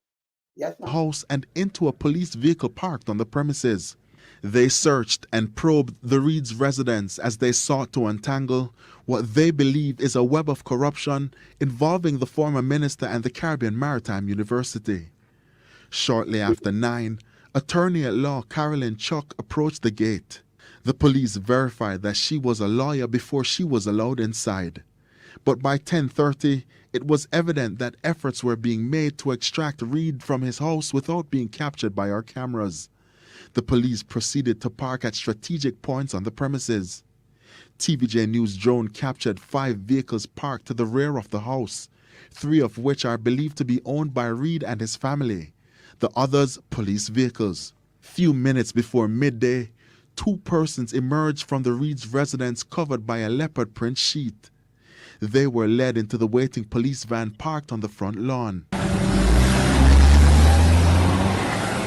Yes, house and into a police vehicle parked on the premises. They searched and probed the Reid's residence as they sought to untangle what they believe is a web of corruption involving the former minister and the Caribbean Maritime University. Shortly after 9, attorney-at-law Carolyn Chuck approached the gate. The police verified that she was a lawyer before she was allowed inside. But by 10:30, it was evident that efforts were being made to extract Reid from his house without being captured by our cameras. The police proceeded to park at strategic points on the premises. TVJ News drone captured 5 vehicles parked to the rear of the house, 3 of which are believed to be owned by Reid and his family. The others, police vehicles. Few minutes before midday, 2 persons emerged from the Reid's residence covered by a leopard print sheet. They were led into the waiting police van parked on the front lawn.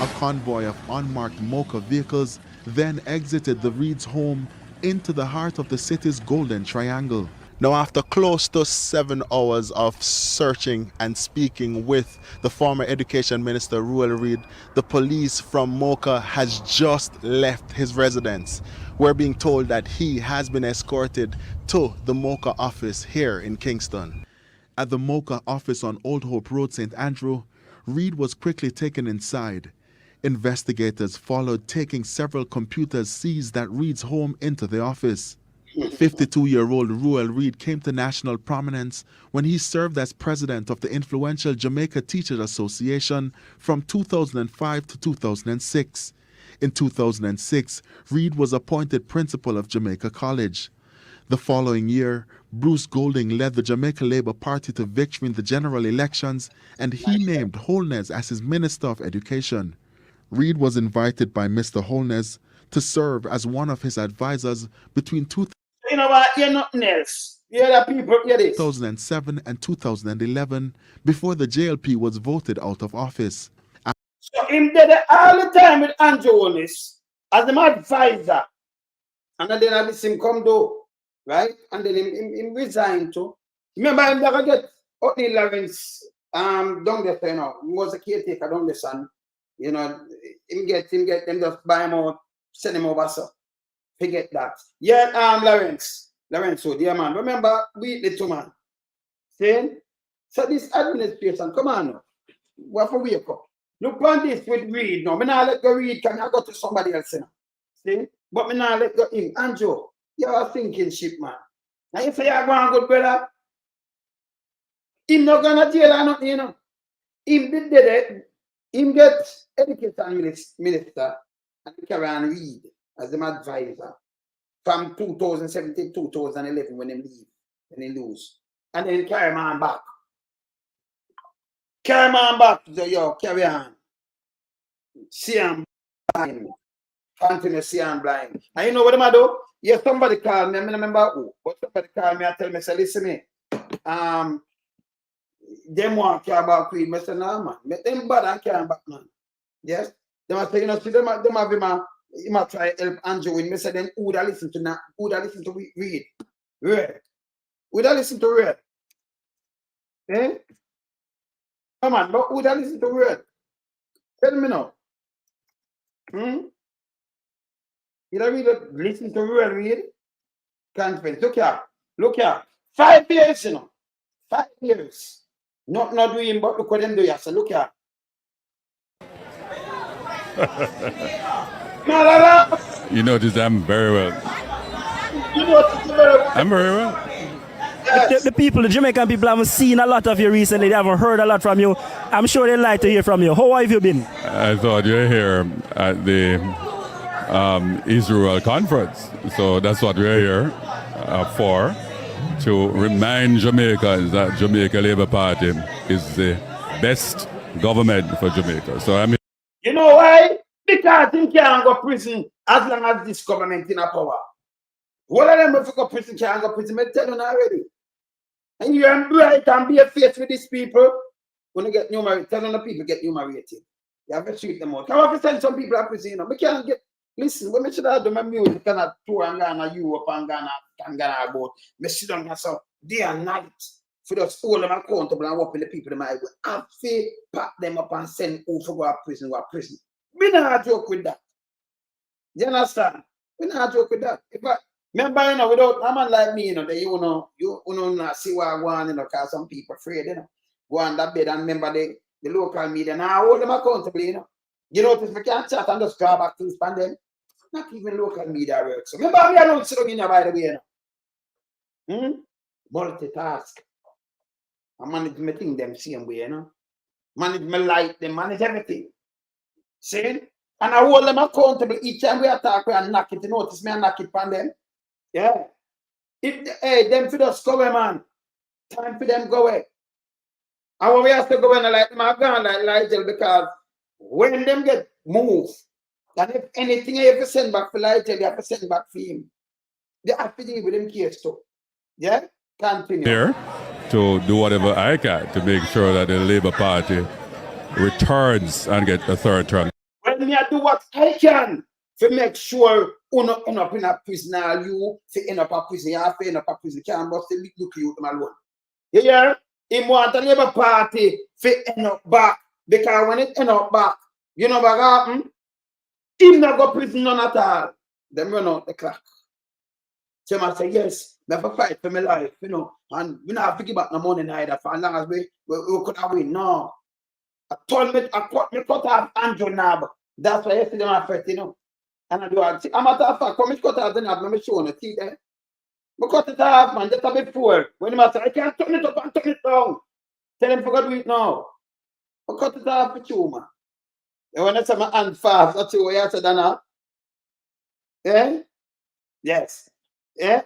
A convoy of unmarked MOCA vehicles then exited the Reid's home into the heart of the city's Golden Triangle. Now, after close to 7 hours of searching and speaking with the former Education Minister Ruel Reid, the police from MOCA has just left his residence. We're being told that he has been escorted to the MOCA office here in Kingston. At the MOCA office on Old Hope Road, St. Andrew, Reid was quickly taken inside. Investigators followed, taking several computers seized at Reid's home into the office. 52-year-old Ruel Reid came to national prominence when he served as president of the influential Jamaica Teachers Association from 2005 to 2006. In 2006, Reid was appointed principal of Jamaica College. The following year, Bruce Golding led the Jamaica Labour Party to victory in the general elections, and he named Holness as his Minister of Education. Reid was invited by Mr. Holness to serve as one of his advisors between 2007 and 2011, before the JLP was voted out of office. So him did it all the time with Andrew Holness as the advisor. And then I him come do, right? And then him resign too. Remember him never get Otney Lawrence down there, he was a caretaker down the son. Him get them just buy him out, send him over, so forget that. Yeah, Lawrence, so dear man, remember we the 2 man. Saying So this administration, come on now. What for wake up? Look on this with read now. Me not let go read, can I go to somebody else now? See? But me not let go in. Andrew, you're thinking ship, man. Now you say you're going good, brother. Him not gonna jail or nothing, you know. Him did it. Him get education minister and he carry on read as an advisor from 2017 to 2011 when he leave, when he lose. And then carry man back. Carry man back to yo, carry on. See him blind. Continue see him blind. And you know what I do? Yeah, somebody called me, I don't remember who, but somebody called me and tell me, say, listen me. Them want care about Queen. I say, no, man. Make them bad and care back, man. Yes? They must say, you know, see, them have him, he might try help Andrew with me. Say, then who that listen to now? Who that listen to read? Read. Who that listen to read? Eh? Come on, but who that listen to read? Tell me now. You don't really listen to read? Conference. Look here. 5 years, you know. 5 years. Not doing, but look what them do. So look here. You notice I'm very well. You notice very well. I'm very well. Yes. The people, the Jamaican people haven't seen a lot of you recently. They haven't heard a lot from you. I'm sure they'd like to hear from you. How have you been? I thought you were here at the Israel conference. So that's what we're here for. To remind Jamaicans that Jamaica Labour Party is the best government for Jamaica. So I mean, you know why? Because he can't go to prison as long as this government in a power. What of them if you go to prison can't go to prison? I tell you already. And you are bright and be a face with these people. When you get numerated, tell them the people get numerated. You have to treat them out. How have to send some people to prison? You know, we can't get. Listen, when I should have done my music, kind of tour and Ghana, Europe and Ghana about, I sit down and say, day and night, for just hold them accountable and work with the people in my we have to pack them up and send who for go to prison. We not joke with that. You understand? We not joke with that. If I remember, you know, without a man like me, you know, you know, see what I want, you know, because some people afraid, you know, go on that bed and remember the local media. Now hold them accountable, you know. You know, if we can't chat and just draw back things from them, not even local media works. So remember, we are not sitting in here, by the way, you know. Multitask. I manage my thing them same way, you know. Manage my life, they manage everything. See? And I hold them accountable each time we attack, we knock it. You notice me and knock it from them. Yeah. Hey, them for just go away, man. Time for them go away. And when we have to go in, like, I'm gone like Ligel because when them get moved, and if anything you have to send back for Ligel, you have to send back for him. They have to deal with him case too. Yeah? Continue. here to do whatever I can to make sure that the Labour Party returns and get a third term. Well, me I do what I can to make sure you not end up in a prison, or you to end up a prison, you have to end up a prison, can't but still look you alone. You hear? He want the Labour Party to end up back, because when it end up back, you know what happen? Him not go prison none at all. Them run out the clock. So I say, yes, I have to fight for my life, you know, and we don't have to give back no money neither for as long as we could have win. No. I told me, I cut off Andrew Nab. That's why yesterday my first, you know. And I do it. I'm matter of fact, come cut off the Nab, let me show you, see there. I cut it off, man, just a bit before. When I say, I can't turn it up and turn it down. Tell him for God do it now. I cut it off with you, man. And when I say my hand fast, that's what you said, now. Yeah? Yes. Yeah?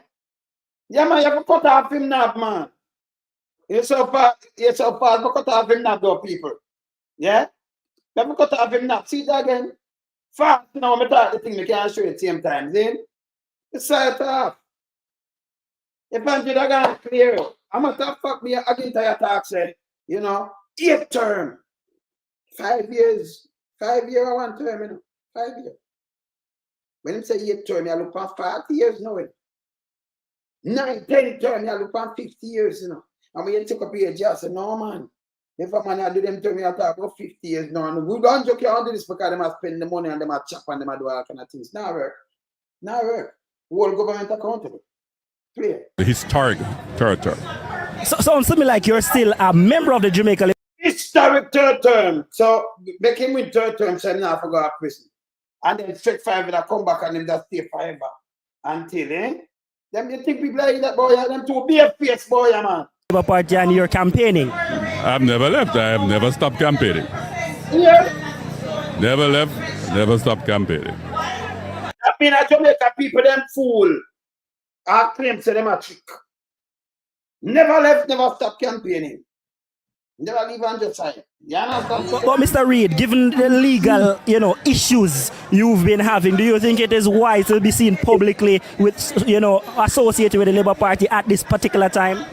Yeah, man, you have to cut off him now, man. You're so fast, but cut off him now, though, people. Yeah? You have to cut off him now. See that again? Fast, now, I'm talking the thing, I can't show you at the same time, then. It's right off. If I'm just going to clear, I'm going to fuck me again to your talk, say, you know, 8 term. 5 years. 5 years, 1 term, you know. 5 years. When I say 8 term, I look for 40 years, no way. 9, 10 term, I look for 50 years, you know. And when you take up your job, I say, no, man. If a man do them term, I talk about 50 years now. And we don't joke around this because they must spend the money and they must chop and they must do all kind of things. Now work. Now work. Whole government accountable. Clear. The historic third term. Sounds to me like you're still a member of the Jamaica. Historic third term. So make him win third term, so now I forgot prison. And then straight five that come back and them just stay forever. Until them you think people like that boy, them to be a face boy, man. Labour Party and you're campaigning. I've never left. I have never stopped campaigning. Yeah. Never left, never stopped campaigning. I mean, I Jamaica people, them fool. I claim to them a trick. Never left, never stopped campaigning. Never leave on the side. You understand? But Mr. Reid, given the legal, issues you've been having, do you think it is wise to be seen publicly with, associated with the Labour Party at this particular time?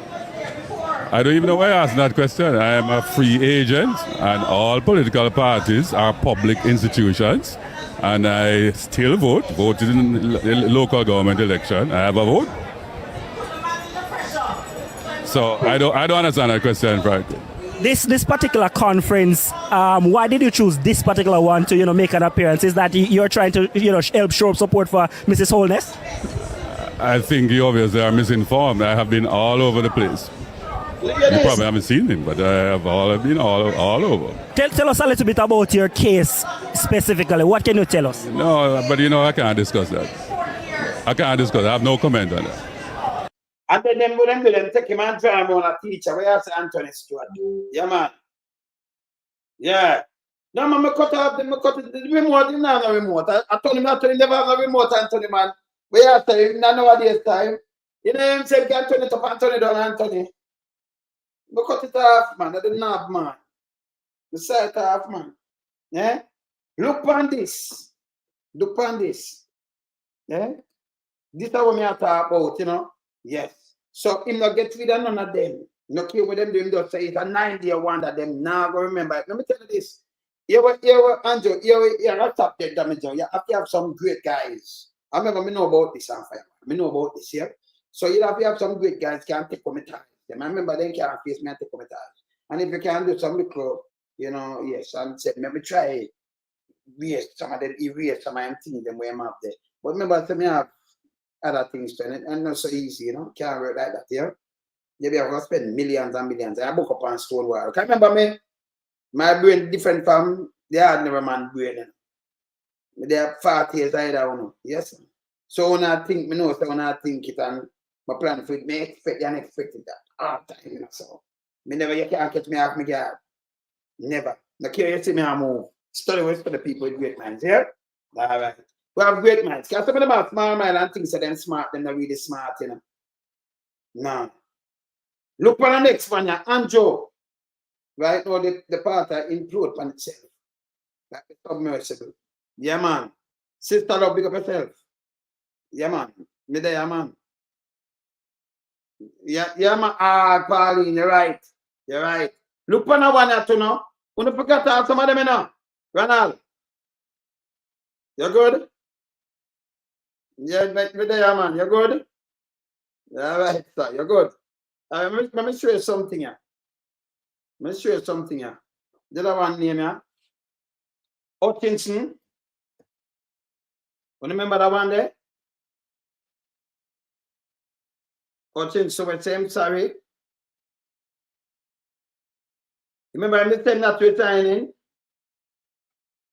I don't even know why I asked that question. I am a free agent, and all political parties are public institutions, and I still voted in the local government election. I have a vote. So I don't understand that question, frankly. This particular conference, why did you choose this particular one to make an appearance? Is that you're trying to help show up support for Mrs. Holness? I think you obviously are misinformed. I have been all over the place. You probably haven't seen me, but I have been all over. Tell us a little bit about your case specifically. What can you tell us? No, but I can't discuss that. I can't discuss. I have no comment on that. And then them take him and try him on a teacher. Where else Anthony Stewart? Yeah, man. Yeah. No, man, I cut off the remote. No remote. I told him never have a remote, Anthony, man. Where else time? Nowadays time. Him say, Anthony top, Anthony down, Anthony. I cut it off, man. I didn't have, man. I set it off, man. Yeah? Look on this. Look on this. Yeah? This is what I talk about, Yes. So him not get rid of none of them. No care what them doing, just say it's a 9-day one of them. Now go remember it. Let me tell you this. Andrew, you have top dead damage. You have to have some great guys. I remember me know about this on fire. Me know about this here. So you have to have some great guys can take commentary. I remember they can't face me and take commentary. And if you can do some little, yes, and say, let me try erase some of them, erase some of them things them where I'm up there. But remember, so me have other things to it, and not so easy, can't work like that, yeah? You have to spend millions and millions. I book up on Stonewall. Can you remember me? My brain different from the ordinary man brain. They have 40 years either, yes? So when I think, so when I think it and my plan for it, me expect and expected that all the time, so. You can't catch me off my guard. Never. Now, you see me I move. Study with the people with great minds, yeah? All right. We have great minds. Because some of them have small mind and think that they're smart, they're not really smart, No. Look for the next one, Andrew. Right now, the part implode on itself. Like it's submersible. Yeah, man. Sister, love, big up yourself. Yeah, man. Me there, man. Yeah, man. Ah, Pauline, you're right. You're right. Look for the one that you know. You don't forget to have some of them, Ronald. You're good? Yeah, me there, man. You're good? All right, sir. You're good. Let me show you something here. Let me show you something here. The other one name here. Hutchinson. You remember that one there? Hutchinson, we say, I'm sorry. Remember, I'm the same not resigning.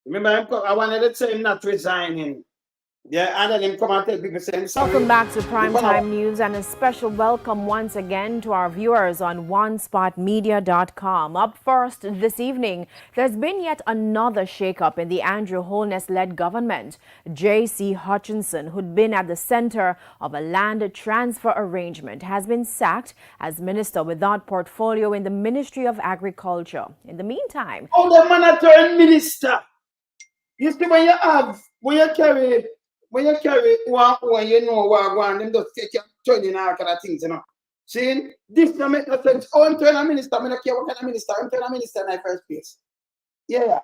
Remember, I wanted to say I'm not resigning. Yeah, and then him come and tell people saying sorry. Welcome back to Primetime News and a special welcome once again to our viewers on onespotmedia.com. Up first this evening, there's been yet another shakeup in the Andrew Holness-led government. J.C. Hutchinson, who'd been at the center of a land transfer arrangement, has been sacked as minister without portfolio in the Ministry of Agriculture. In the meantime... Oh, the man a turn minister. You see, when you carry one, you know what one, them just take you turning all kind of things, See, this don't make no sense. Oh, I'm turning a minister, I don't care what kind of minister, I'm turning a minister in my first place. Yeah.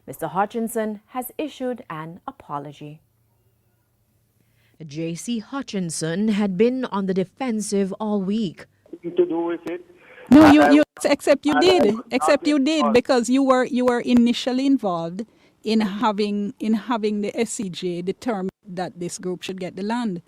Mr. Hutchinson has issued an apology. J.C. Hutchinson had been on the defensive all week. To do with it. No, except you did because you were initially involved in having the SCJ determine that this group should get the land.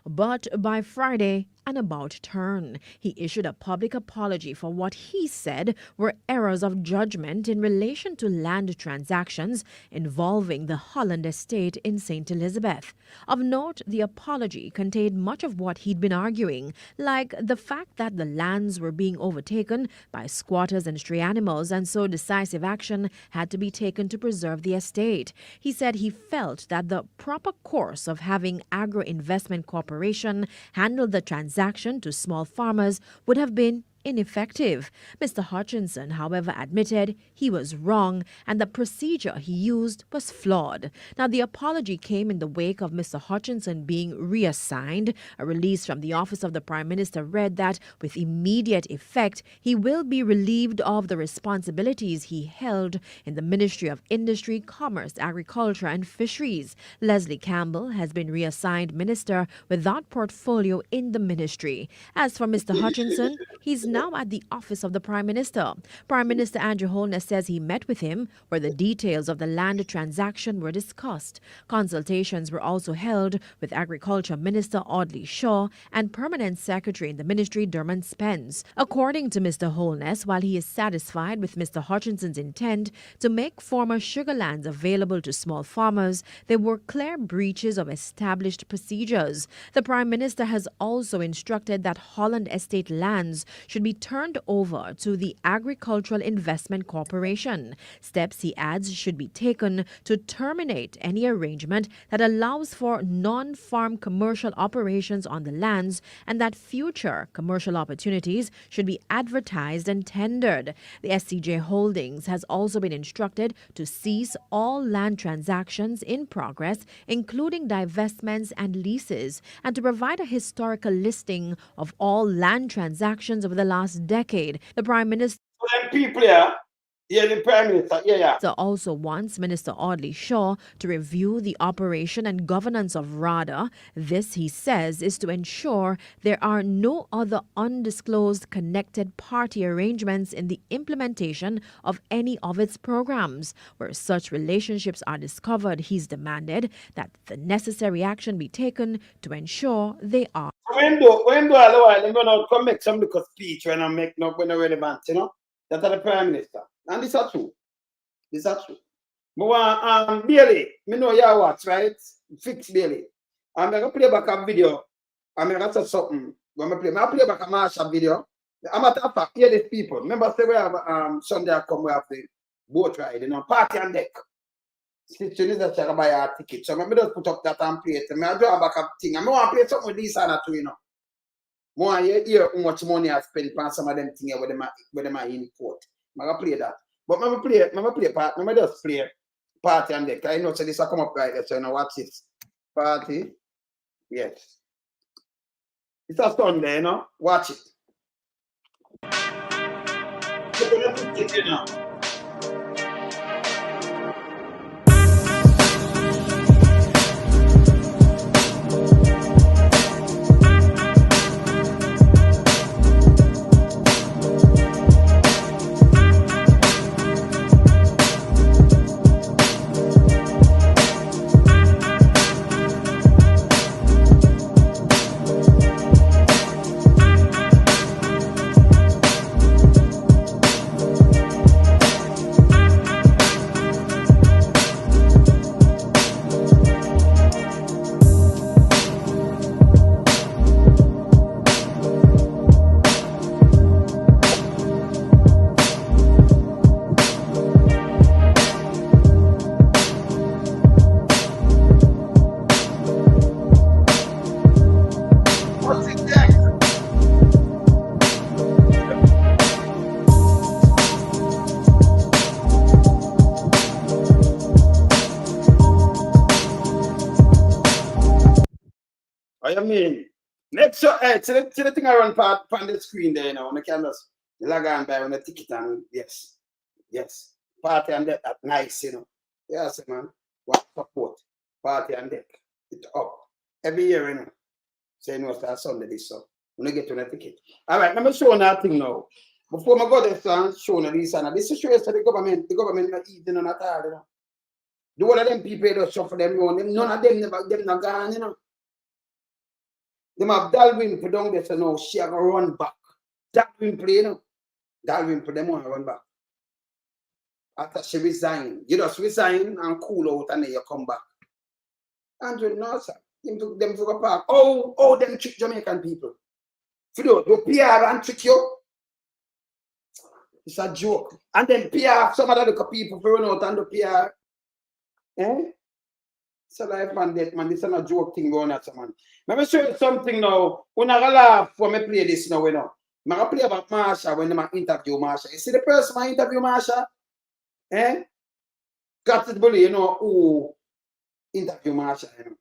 But by Friday, an about turn. He issued a public apology for what he said were errors of judgment in relation to land transactions involving the Holland estate in St. Elizabeth. Of note, the apology contained much of what he'd been arguing, like the fact that the lands were being overtaken by squatters and stray animals, and so decisive action had to be taken to preserve the estate. He said he felt that the proper course of having Agro Investment Corporation handle the transaction to small farmers would have been ineffective. Mr. Hutchinson, however, admitted he was wrong and the procedure he used was flawed. Now, the apology came in the wake of Mr. Hutchinson being reassigned. A release from the Office of the Prime Minister read that with immediate effect, he will be relieved of the responsibilities he held in the Ministry of Industry, Commerce, Agriculture and Fisheries. Leslie Campbell has been reassigned minister with that portfolio in the ministry. As for Mr. Hutchinson, he's now at the Office of the Prime Minister. Prime Minister Andrew Holness says he met with him where the details of the land transaction were discussed. Consultations were also held with Agriculture Minister Audley Shaw and Permanent Secretary in the Ministry Dermot Spence. According to Mr. Holness, while he is satisfied with Mr. Hutchinson's intent to make former sugar lands available to small farmers, there were clear breaches of established procedures. The Prime Minister has also instructed that Holland estate lands should be turned over to the Agricultural Investment Corporation. Steps, he adds, should be taken to terminate any arrangement that allows for non-farm commercial operations on the lands, and that future commercial opportunities should be advertised and tendered. The SCJ Holdings has also been instructed to cease all land transactions in progress, including divestments and leases, and to provide a historical listing of all land transactions over the last decade. The Prime Minister people here, the Prime Minister, also wants Minister Audley Shaw to review the operation and governance of RADA. This, he says, is to ensure there are no other undisclosed connected party arrangements in the implementation of any of its programs. Where such relationships are discovered, he's demanded that the necessary action be taken to ensure they are. When do I'm gonna come make some little speech when I make no when relevant, you know? That's the Prime Minister. And this are true. This are true. But Bailey, me know you watch, right? Fix Bailey. I'm gonna play back a video. I'm gonna say something. When I play back a Marsha video. I'm at the fact, hear these people. Remember say we have Sunday I come we have the boat ride, you know, party on deck. Situation is that you buy a ticket. So I just put up that and play it. I draw back a thing. I want to play something with this and that too, you know. More hear how much money I spend on some of them things where them are import. I'm gonna play that. But I'm just play party and deck. I know so this will come up right there, so you know watch this. Party. Yes. It's a Sunday, you know. Watch it. You know. I mean, next show, see the thing I run on the screen there, you know, when I can just log on by on the ticket and yes, party and deck, that nice, you know. Yes, man, what support, party and deck, it's up every year, you know. So you know, start Sunday this so when I get to the ticket. All right, let me show you nothing now. Before I go there, son, show you this and this is show you the government not eating on at all, you know. The one of them people just suffer them, you know, none of them never them not gone, you know. Them have Dalvin for down there, so now she have to run back. Dalvin play, you know. Dalvin for them want to run back. After she resign. You just resign and cool out and then you come back. Andrew, no, sir. Them to go park. Oh, them trick Jamaican people. Fido, the PR and trick you. It's a joke. And then PR, some other people run out and the PR. Eh? It's a life man, death man. This is not a joke thing going on, man. Let me show you something now. When I laugh when I play this now, you know. I'm going to play about Marsha when I interview Marsha. You see the person I interview Marsha? Eh? Got it, bully, you know, who interview Marsha, you know.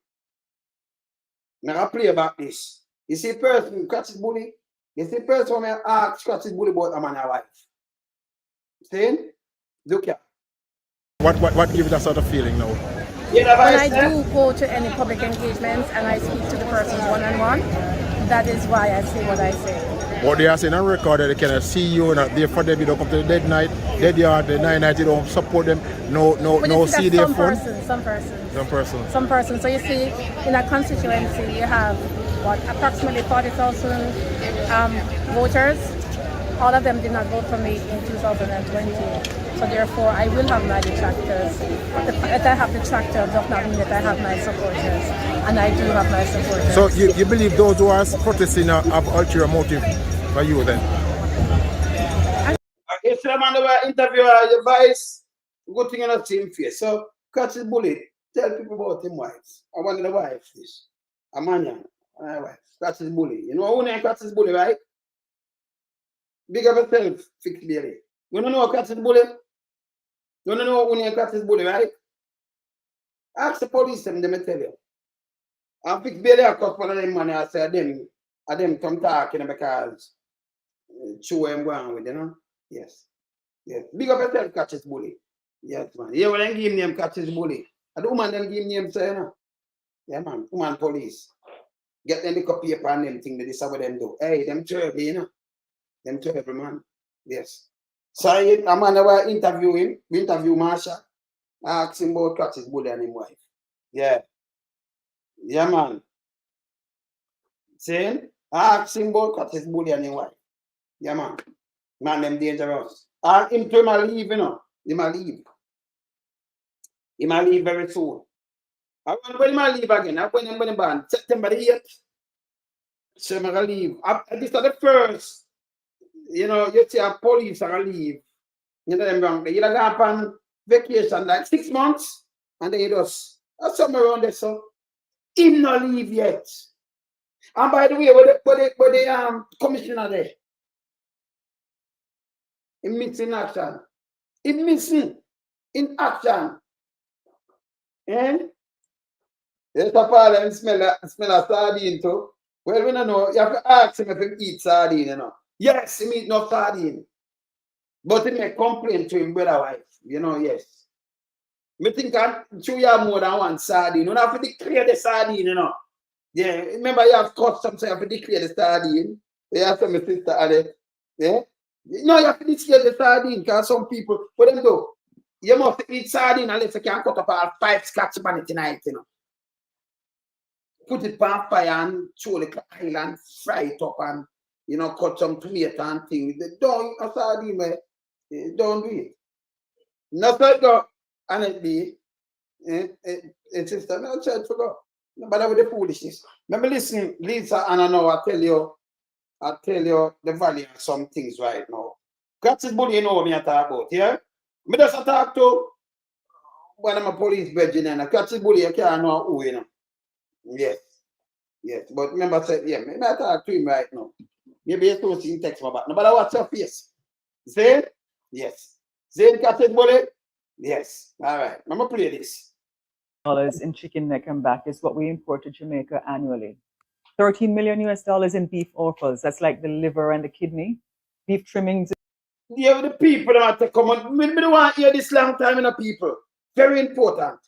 I'm going to play about this. You see the person, catch it, bully. You see the person when I ask, catch it, bully, about a man and wife. See? Look here. What gives that sort of feeling now? When I do go to any public engagements and I speak to the persons one-on-one, that is why I say what I say. What they are saying on record that they cannot see you, not there for them, you don't come to the dead night, dead yard, the night, you don't support them, no see their phone. Some person. So you see, in a constituency, you have approximately 40,000 voters. All of them did not vote for me in 2020. So therefore, I will have my detractors. That I have detractors does not mean that I have my supporters. And I do have my supporters. So you believe those who are protesting have ulterior motive for you then? If someone will interview your vice, good thing you're not seeing face. So catch his bullet, tell people about him wives. I want the wife this. A man, my wife. Catch his bullet. You know who name catch his bullet, right? Big up yourself, fix lady. You don't know catch his bullet? You don't know who name catch his bullet, right? Ask the police them may tell you. I fix Bailey a cut one of them money. I say them come talking because show him going with, you know? Yes. Yes. Big up yourself, catch his bully. Yes, man. Yeah, when I give him name catch his bully. And the woman then give him name say, you know? Yeah, man. Woman police. Get them the paper and them thing that this is what them do. Hey, them terrible, you know? Them terrible, man. Yes. So a man I interview him, we interview Marsha. I ask him about catch his bully and his wife. Yeah. Yeah, man. See? I ask him about catch his bully and his wife. Yeah, man. Man, them dangerous. And him to him leave, you know. He might leave. He might leave very soon. I want when he might leave again. I when him ban September the 8th. So I'm gonna leave. This is the first. You know, you see a police are gonna leave. You know them wrong. They either go on vacation like 6 months and then you just somewhere around there. So him not leave yet. And by the way, where the commissioner there? He missing action. He missing in action. Eh? There's a father and smell a sardine too. Well, we don't know. You have to ask him if he eat sardine, you know. Yes, he eat no sardine. But he may complain to him brother wife. You know, yes. Me think I'm sure you have more than one sardine. You don't have to declare the sardine, you know. Yeah, remember you have customs, so you have to declare the sardine. You have to my sister at it. Yeah? No, you have to declare the sardine because some people, what them do? You must eat sardine unless you can cut up all 5 scotch bonnet tonight, you know. Put it on fire and throw the oil and fry it up and, you know, cut some tomato and things. Don't eat a sardine, man. Don't do it. Not like that. And it be, it's just a no church for God. No matter with the foolishness. Remember, listen, Lisa, and I know I tell you the value of some things right now. Catch this bully, you know what I talk about, yeah? Me just talk to one of my police bedroom and catch this bully, you can't know who, you know. Yes. Yes. But remember, I said, yeah, maybe I talk to him right now. Maybe you don't see him text me back. No matter what's your face. Zayn? Yes. Zayn catch this bully? Yes. All right. I'm going to play this. In chicken neck and back is what we import to Jamaica annually. $13 million in beef offals. That's like the liver and the kidney. Beef trimmings. Yeah, the people that want to come on. We don't want to hear this long time in the people. Very important.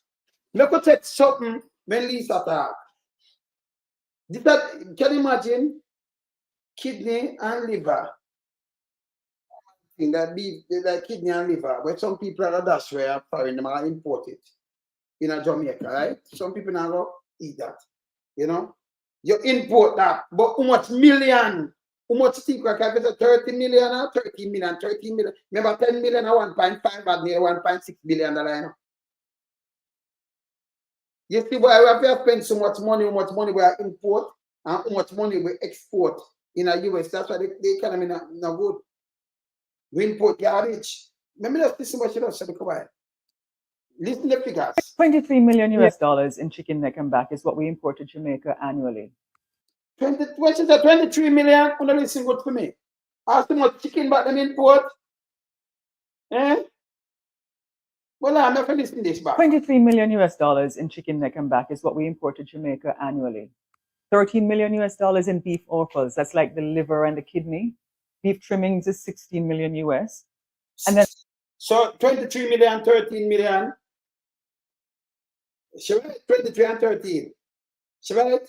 Look at that something when Lisa talk. Can you imagine kidney and liver? In that beef, that kidney and liver, but some people are that's where foreign them are imported in a Jamaica, right? Some people now go eat that, you know. You import that, but how much million? How much think like if it's 30 million or 13 million, 13 million? Remember 10 million or 1.5 but near $1.6 billion, you know? You see why we have to spend so much money, how much money we import and how much money we export in the US. That's why the economy not good. We import garbage. Remember that this is what you know, listen to the figures. 23 million US dollars in chicken neck and back is what we import to Jamaica annually. 23 million? Don't listen good for me. Ask them what chicken back them import. Eh? Well, I'm not listening this back. 23 million US dollars in chicken neck and back is what we import to Jamaica annually. 13 million US dollars in beef offals. That's like the liver and the kidney. Beef trimmings is 16 million US. And then so 23 million, 13 million. She right? 23 and 13. She right?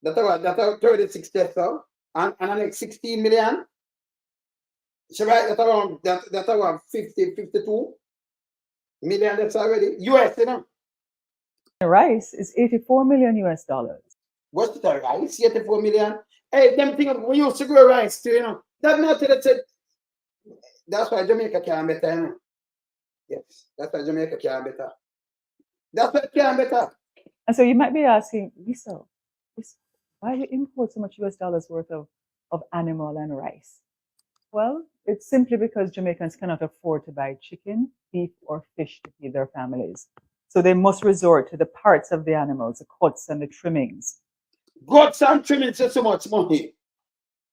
That's 36 deaths now. And the next 16 million. She right? That's around 52 million deaths already. US, you know. Rice is 84 million US dollars. What's the rice? 84 million. Hey, them things we used to grow rice too, you know. That's why Jamaica can better, you know. Yes, that's why Jamaica can better. That's why it can better. And so you might be asking, Lisa, why do you import so much US dollars worth of animal and rice? Well, it's simply because Jamaicans cannot afford to buy chicken, beef, or fish to feed their families. So they must resort to the parts of the animals, the cuts and the trimmings. Guts and trimmings is so much money.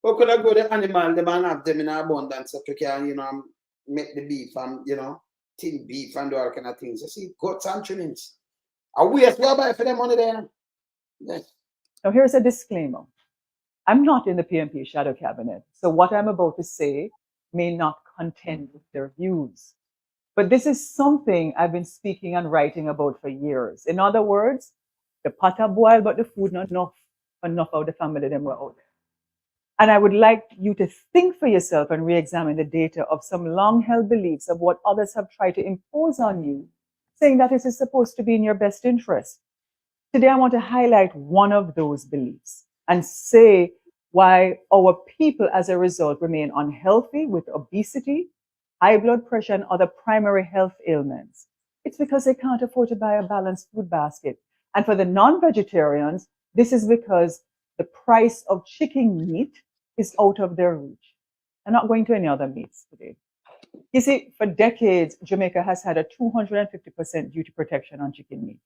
How could I go to animal, them and have them in abundance so you can, you know, make the beef and, you know, tin beef and all kind of things. You see, guts and trimmings. I waste we buy for them money there. Yes. Now here's a disclaimer. I'm not in the PMP shadow cabinet, so what I'm about to say may not contend with their views. But this is something I've been speaking and writing about for years. In other words, the pot a boil, but the food not enough of the family them were out there. And I would like you to think for yourself and re-examine the data of some long-held beliefs of what others have tried to impose on you, saying that it is supposed to be in your best interest. Today, I want to highlight one of those beliefs and say why our people, as a result, remain unhealthy with obesity, high blood pressure, and other primary health ailments. It's because they can't afford to buy a balanced food basket. And for the non-vegetarians, this is because the price of chicken meat is out of their reach. I'm not going to any other meats today. You see, for decades, Jamaica has had a 250% duty protection on chicken meat.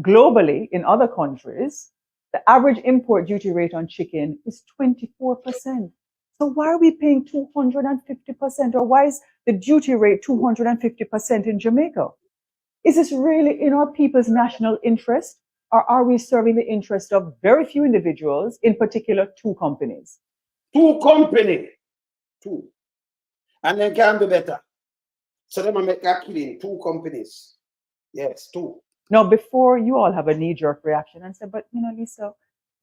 Globally, in other countries, the average import duty rate on chicken is 24%. So why are we paying 250%? Or why is the duty rate 250% in Jamaica? Is this really in our people's national interest? Or are we serving the interest of very few individuals, in particular 2 companies? 2 companies. 2. And they can do better. So they make a killing. 2 companies. Yes, 2. Now, before you all have a knee-jerk reaction and say, but, you know, Lisa,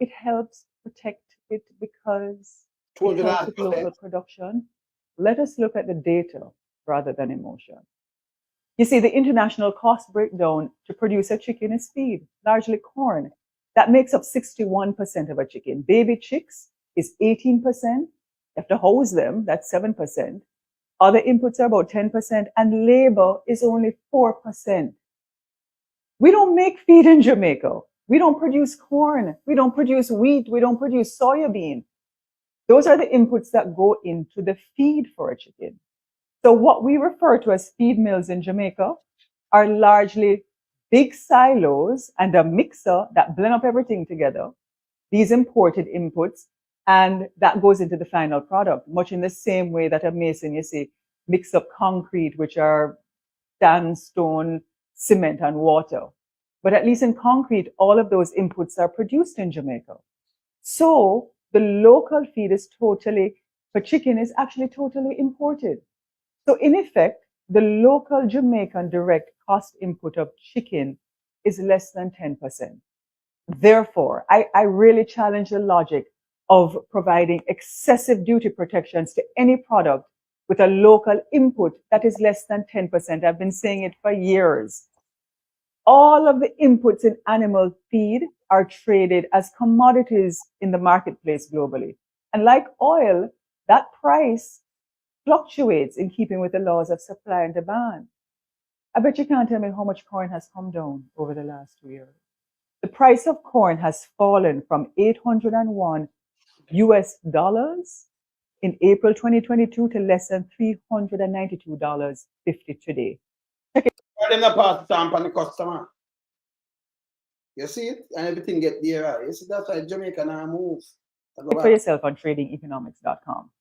it helps protect it because it helps with local production. Let us look at the data rather than emotion. You see, the international cost breakdown to produce a chicken is feed, largely corn. That makes up 61% of a chicken. Baby chicks is 18%. You have to house them, that's 7%. Other inputs are about 10%, and labor is only 4%. We don't make feed in Jamaica. We don't produce corn. We don't produce wheat. We don't produce soybean. Those are the inputs that go into the feed for a chicken. So what we refer to as feed mills in Jamaica are largely big silos and a mixer that blend up everything together, these imported inputs, and that goes into the final product, much in the same way that a mason, you see, mix up concrete, which are sandstone, cement, and water. But at least in concrete, all of those inputs are produced in Jamaica. So the local feed is for chicken is actually totally imported. So in effect, the local Jamaican direct cost input of chicken is less than 10%. Therefore, I really challenge the logic of providing excessive duty protections to any product with a local input that is less than 10%. I've been saying it for years. All of the inputs in animal feed are traded as commodities in the marketplace globally. And like oil, that price fluctuates in keeping with the laws of supply and demand. I bet you can't tell me how much corn has come down over the last 2 years. The price of corn has fallen from $801 in April 2022 to less than $392.50 today. Them not pass stamp on the customer. You see it? And everything get dearer. You see, that's why Jamaica now move. Look for yourself on tradingeconomics.com.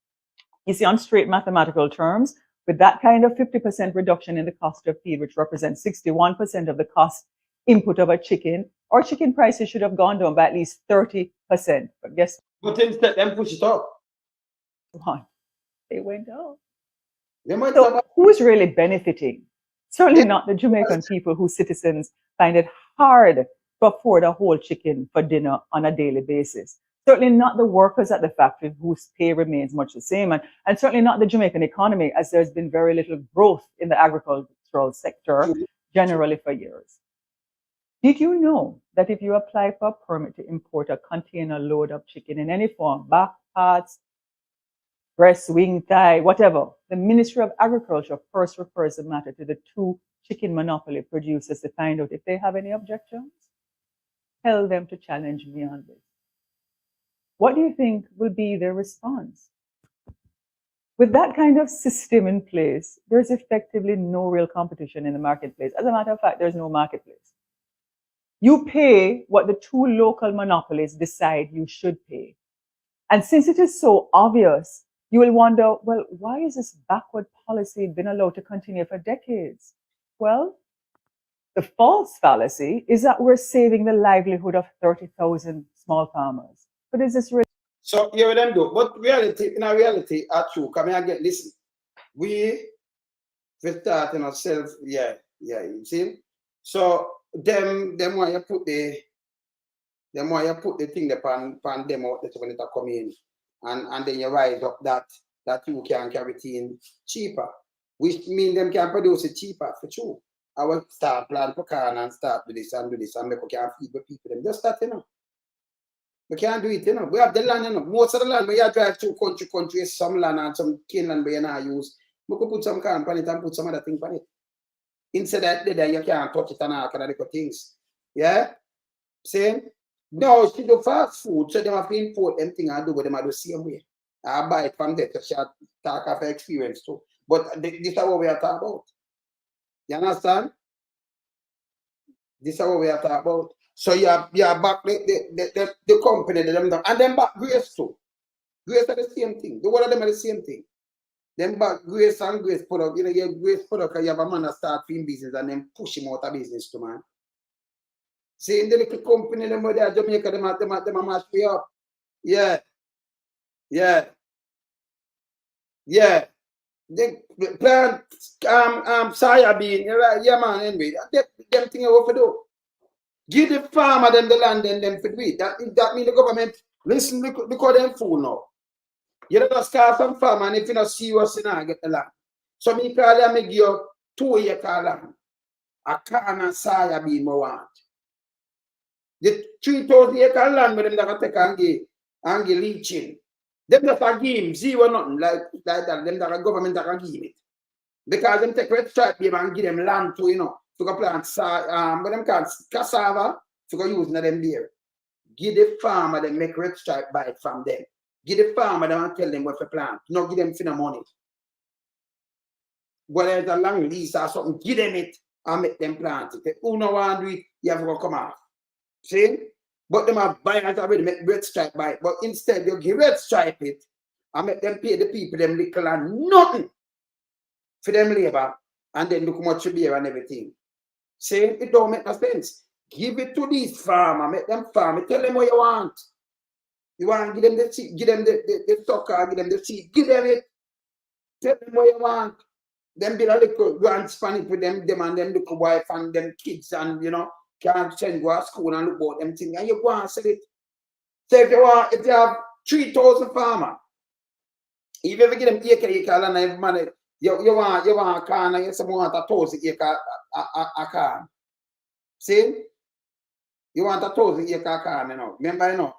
You see, on straight mathematical terms, with that kind of 50% reduction in the cost of feed, which represents 61% of the cost input of a chicken, our chicken prices should have gone down by at least 30%. But guess what? But instead, them push it up. Why? They went up. So who's really benefiting? Certainly not the Jamaican people whose citizens find it hard to afford a whole chicken for dinner on a daily basis. Certainly not the workers at the factory whose pay remains much the same, and certainly not the Jamaican economy, as there's been very little growth in the agricultural sector generally for years. Did you know that if you apply for a permit to import a container load of chicken in any form, back parts, breast, wing, thigh, whatever, the Ministry of Agriculture first refers the matter to the 2 chicken monopoly producers to find out if they have any objections? Tell them to challenge me on this. What do you think will be their response? With that kind of system in place, there's effectively no real competition in the marketplace. As a matter of fact, there's no marketplace. You pay what the 2 local monopolies decide you should pay. And since it is so obvious, you will wonder, well, why is this backward policy been allowed to continue for decades? Well, the false fallacy is that we're saving the livelihood of 30,000 small farmers. But is this really? So here them do. But reality, in reality, are true. Come here again, listen. We start in ourselves, you see? So them why you put the thing upon them out there when it come in. And then you rise up that you can carry it in cheaper. Which mean them can produce it cheaper for true. I will start plan for corn and start with this and make we can feed the people them. Just start, We can't do it, We have the land, Most of the land where you drive through country, some land and some cane land where you not use. We could put some corn on it and put some other thing on it. Instead of that, you can't touch it and all kind of little things. Yeah? See? No, she do fast food, so they have to import them things and do what them do the same way. I buy it from there to talk of experience too. But this is what we are talking about. You understand? This is what we are talking about. So you are back the company, them down. And then back Grace too. Grace are the same thing. The one of them are the same thing. Then back Grace and Grace product. You get Grace product, you have a man that start in business and then push him out of business too, man. See, in the little company, them where they are Jamaica, them mash me up. Yeah. They plant soya bean, yeah man, anyway. Them thing you have to do. Give the farmer them the land and them for do it. That means the government, listen, because them fool now. You don't start some farm and if you not serious, you not get the land. So me call them, give you 2 acre land. A corn and soya bean more want. The 3,000 acre land with them that take and give leaching. Them that are give him zero nothing like that. Them that are government that can give it. Because them take red stripe and give them land to, to go plant but them can't cassava to go use them there. Give the farmer them make red stripe buy it from them. Give the farmer them and tell them what to plant. Not give them for the money. Whether it's a long lease or something, give them it and make them plant it. Who no want to do it, you have to go come off. See? But them have buyers already make red stripe buy it. But instead you give red stripe it and make them pay the people them little and nothing for them labor and then look much beer and everything. See? It don't make no sense. Give it to these farmers, make them farm it, tell them what you want. You want to give them the seed, give them the sucker, give them the seed, give them it. Tell them what you want. Them build a little grand span with them and them little wife and them kids and can't send go to school and look about them things and you go and sell it. So if you have 3,000 farmers, if you ever give them acre land and money, you want a corn and you want 1,000 acre a corn. See? You want a 1,000 acre farm, you know. Remember, you know,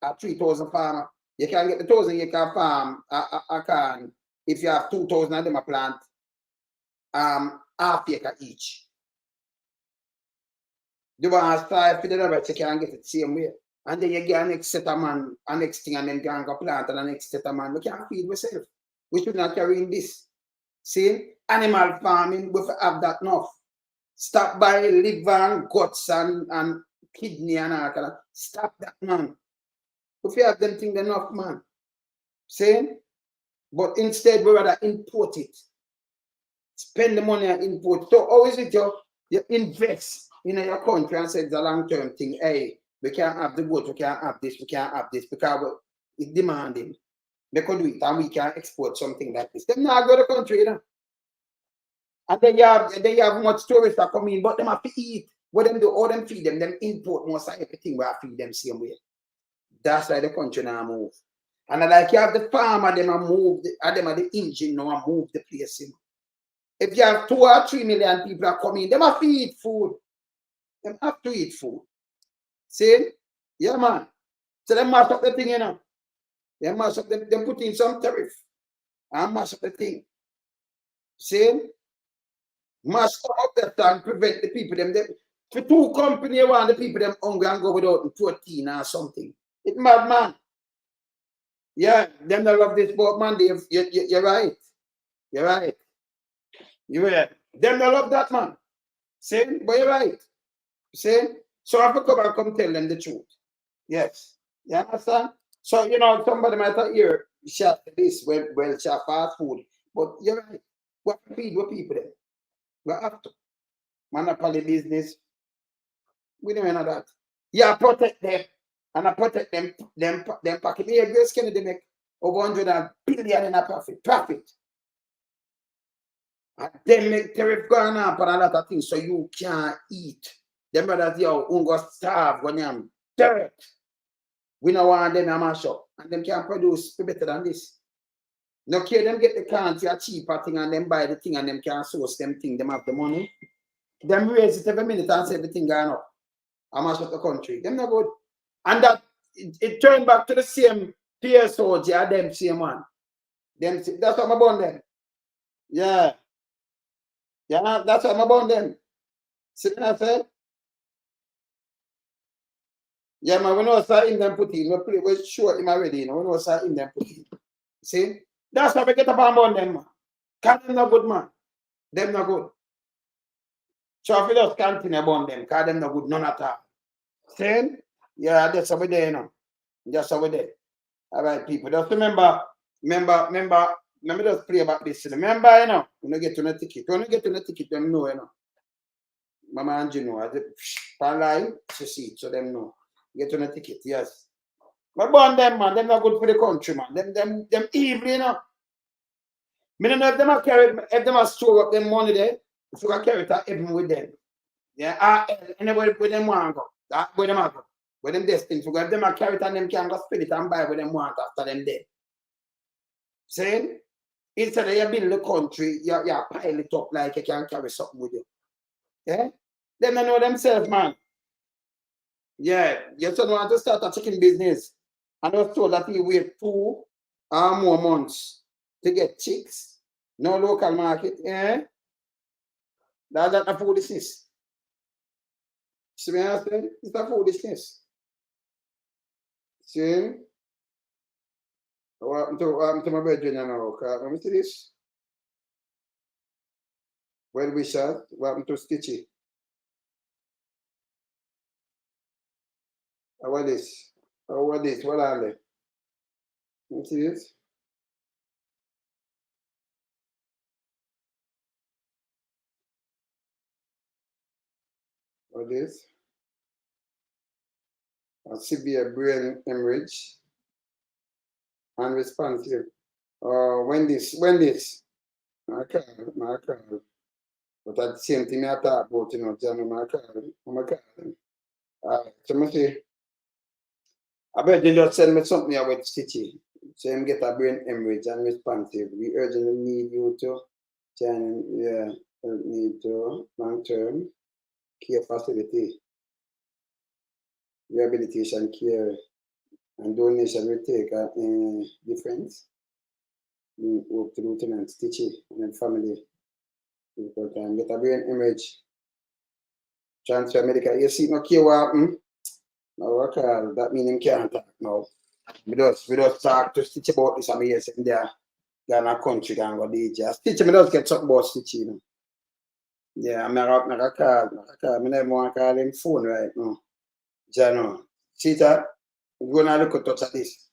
a 3,000 farmer. You can get the 1,000 acre farm a can if you have 2,000 of them a plant half acre each. You want to start for the rest, you can get it the same way. And then you get a next set of man, a next thing, and then you can go plant and the next set of man. We can't feed ourselves. We should not carry in this. See? Animal farming, we have that enough. Stop by liver and guts and kidney and all that. Stop that, man. If you have them things enough, man. See? But instead, we rather import it. Spend the money and import. So how is it you invest in your country and say it's a long-term thing? Hey, we can't have the goat, we can't have this, we can't have this because it's demanding. They could do it and we can export something like this. Them not go to the country, you know. And they have much tourists that come in, but them have to eat. What them do, all them feed them import most of everything we have feed them same way. That's why the country now move. And like you have the farmer, them are move, them are the engine now and move the place in. If you have 2 or 3 million people are coming, them have to eat food. Them have to eat food. See? Yeah, man. So them mash up the thing, you know. They mash up them put in some tariff. And mash up the thing. See? Mash up that and prevent the people them for 2 companies you want the people them hungry and go without protein or something. It's mad, man. Yeah, them don't love this boat, man. You're right. You're right. You're right. Them don't love that, man. See? But you're right. See? So I have to come tell them the truth. Yes. You understand? So, you know, somebody might hear share this, well, share fast food. But you're right. What feed what people then? We have to. Monopoly business. We don't know that. Yeah, protect them. And I protect them pocket. Yeah, Grace Kennedy make over 100 billion in a profit. And then make tariff going up and a lot of things so you can't eat. Them brothers, yo, who go starve when you're dirt. We don't want them to mash up. And them can produce better than this. No care them get the can for a cheaper thing and them buy the thing and them can source them thing, them have the money. Them raise it every minute and say everything going up. And mash up the country. Them not good. And that it turned back to the same PSOG and them same one. Them, that's what I'm about them. Yeah. Yeah, that's what I'm about them. See what I said? Yeah, man, we know start in them put in. We're sure him already, you know. We know start in them put in. See? That's why we get up on them, man. Because them not good, man. Them not good. So if we just continue about them, because them not good, none at all. See? Yeah, that's over there, you know. Just over there. All right, people. Just remember, just play about this. Remember, you know, when you get to the ticket. When you get to the ticket, them know, you know. Mama and you know, I did line to see it, so them know. Get on a ticket, yes. But burn them, man, them not good for the country, man. Them evil, you know. I don't know if them are carry, if them are store up them money there, if you can carry it out even with them. Yeah, anywhere where them want to go. That where them are go. Where them destined to go. If them are carry it and them can go spend it and buy where them want after them dead. Saying? Instead of you build the country, you pile it up like you can carry something with you. Yeah? Them don't know themselves, man. Yeah, you don't want to start a chicken business. And I was told that you wait 2 or more months to get chicks. No local market. Yeah? That's a foolishness. See what I'm saying? It's a foolishness. See? What happened to my bedroom now? Let me see this. Well, we shot. What happened to Stitchy? How are this? How are this? What are they? Let me see this. What is? A severe brain hemorrhage. Unresponsive. When this? My card. But at the same time, I talk about, you know, John, my card. So I say, I bet you just send me something here with Stitchy. So him get a brain hemorrhage and responsive. We urgently need you to need to long-term care facility. rehabilitation care and donation will take a difference. We work to Lieutenant Stitchy and then family. Get a brain image. Transfer medical. You see, no care what happen. No work hard. That means him can't talk now. We just talk to Stitch about this and we say there. Ghana country can go DJ. Stitch me does get something about Stitch, you know. Yeah, I'm not call. I never want to call him phone right now. Jano. See that? We're gonna look at touch this.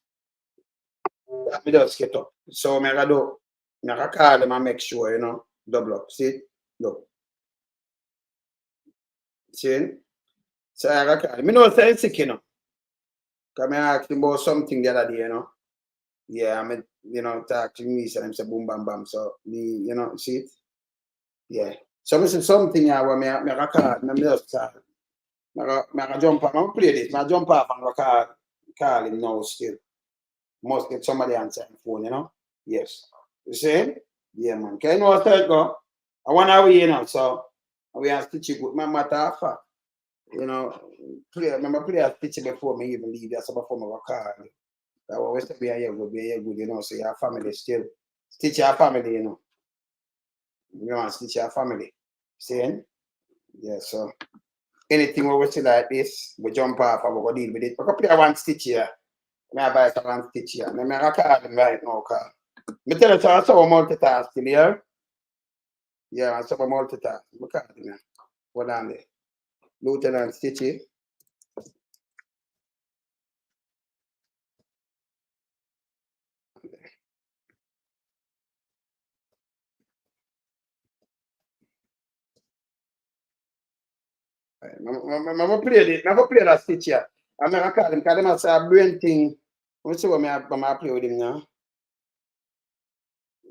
That me just get up. So I'm gonna call him and make sure, you know, double up. See? Look. See? So I gotta call him. I know say sick, you know. Because I asked him about something the other day, you know. Yeah, I mean, you know, talk to me, so I'm say boom bam bam. So me, you know, see it? Yeah. So I said something I want me to call, me just start. I jump off, I'm play this. I jump off and go call him now still. Must get somebody answer the phone, you know? Yes. You see? Yeah, man. Can you know what I go? I want to you know, so we are stitching good. My matter of fact, you know, remember play a stitch before me even leave. That's before me go call. I always say be here good, you know, so your family still. Stitch your family, you know. You want to stitch your family. See? Yeah, so anything we see like this, we jump off and we go deal with it. We go play one stitch here. I buy one stitch here. I call him right now, call. I tell you, so I saw multitasking here. Yeah, I saw multitasking. I call him here. Hold on there. Lieutenant Stitchy. I'm going to play that stitch here. I'm going to call him because they say a brain thing. Let me see what I play with him now.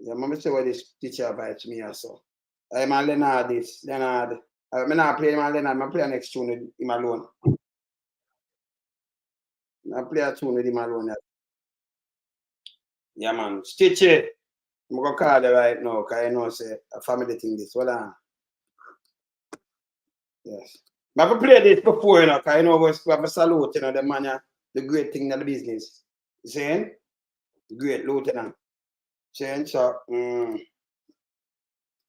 Yeah, I'm going to see what this teacher bites me also. I'm a Leonard this. Leonard. I'm not playing him Leonard. I'm playing next tune with him alone. I play a tune with him alone. Yeah, man. Stitchy. I'm going to call you right now because I know say a family thing this. Hold on. Yes. I have played this before, you know, because I know we have a salute, you know, the man, the great thing in the business. You see? Great lieutenant. See? So,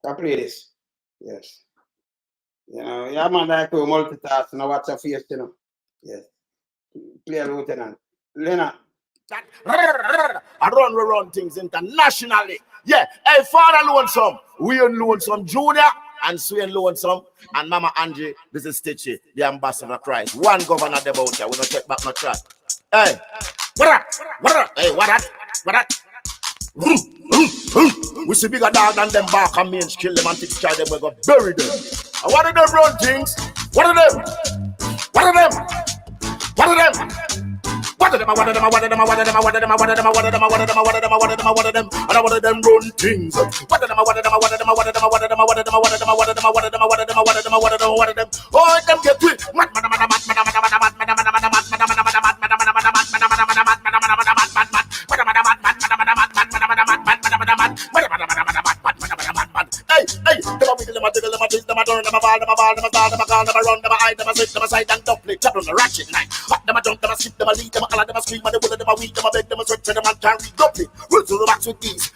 I play this. Yes. You know, yeah, man, like to multitask, you know, what's your face, you know. Yes. Play a lieutenant. Leonard. I run things internationally. Yeah, hey, Father Lonesome, Wayne Lonesome Jr. and Swain Lonesome and Mama Angie. This is Stitchy, the ambassador of Christ. One governor about here. We don't take back no track. Hey, what up? Hey, what up? We see bigger dog than them back and means kill them and take care of them. We go bury them. And what are them run things? What are them? What are them? What are them? What are them? What are them? What are them? What are them? What are them? What are them? What are them? What are them? What are them? What are them? What are them? And what are them run things? What are them? What are them? What are them? What are them? What are them? What are them? What are them? What are them? What are them? What are them? What are them? What are them? What are them? Oh, them get quick. Hey, them a turn, them a ball, them a ball, them a call, them a call, them a run, them a hide, them a sit, them a side and double chop on the ratchet line. Hot them a jump, them a skip, them a lead, them a holler, them a scream, and the bullet, them a weak, them a beg, them a stretch, them a carry double. We'll do the max with these.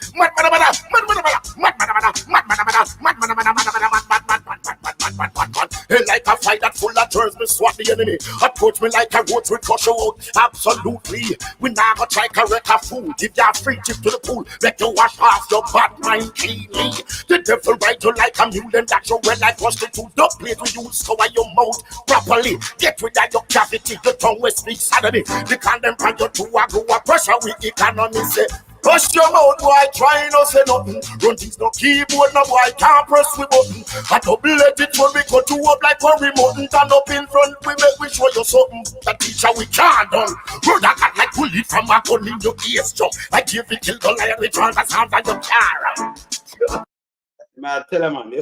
Hey, like a fight that full of turns, me swat the enemy. Approach me like a roach with crush out. Absolutely. We now go try correct a fool. Give ya a free tip to the pool. Let you wash off your bad mind cleanly. The devil ride you like a mule and that you well like prostitute. Don't play with you, scour your mouth properly. Get rid of your cavity, the tongue will speak sodomy. The condemn on your two a grow a pressure with economy say. Push your mouth, boy, try no say nothing. Run things no keyboard, no boy can't press the button. A double-edged when we cut you up like a remote. Turn up in front, we make we show you something. That teacher we can't done. Run that cat like bullet from a gun in your ears jump. Like if we kill the lion, we turn the sound like your car. Man, I tell you, man, you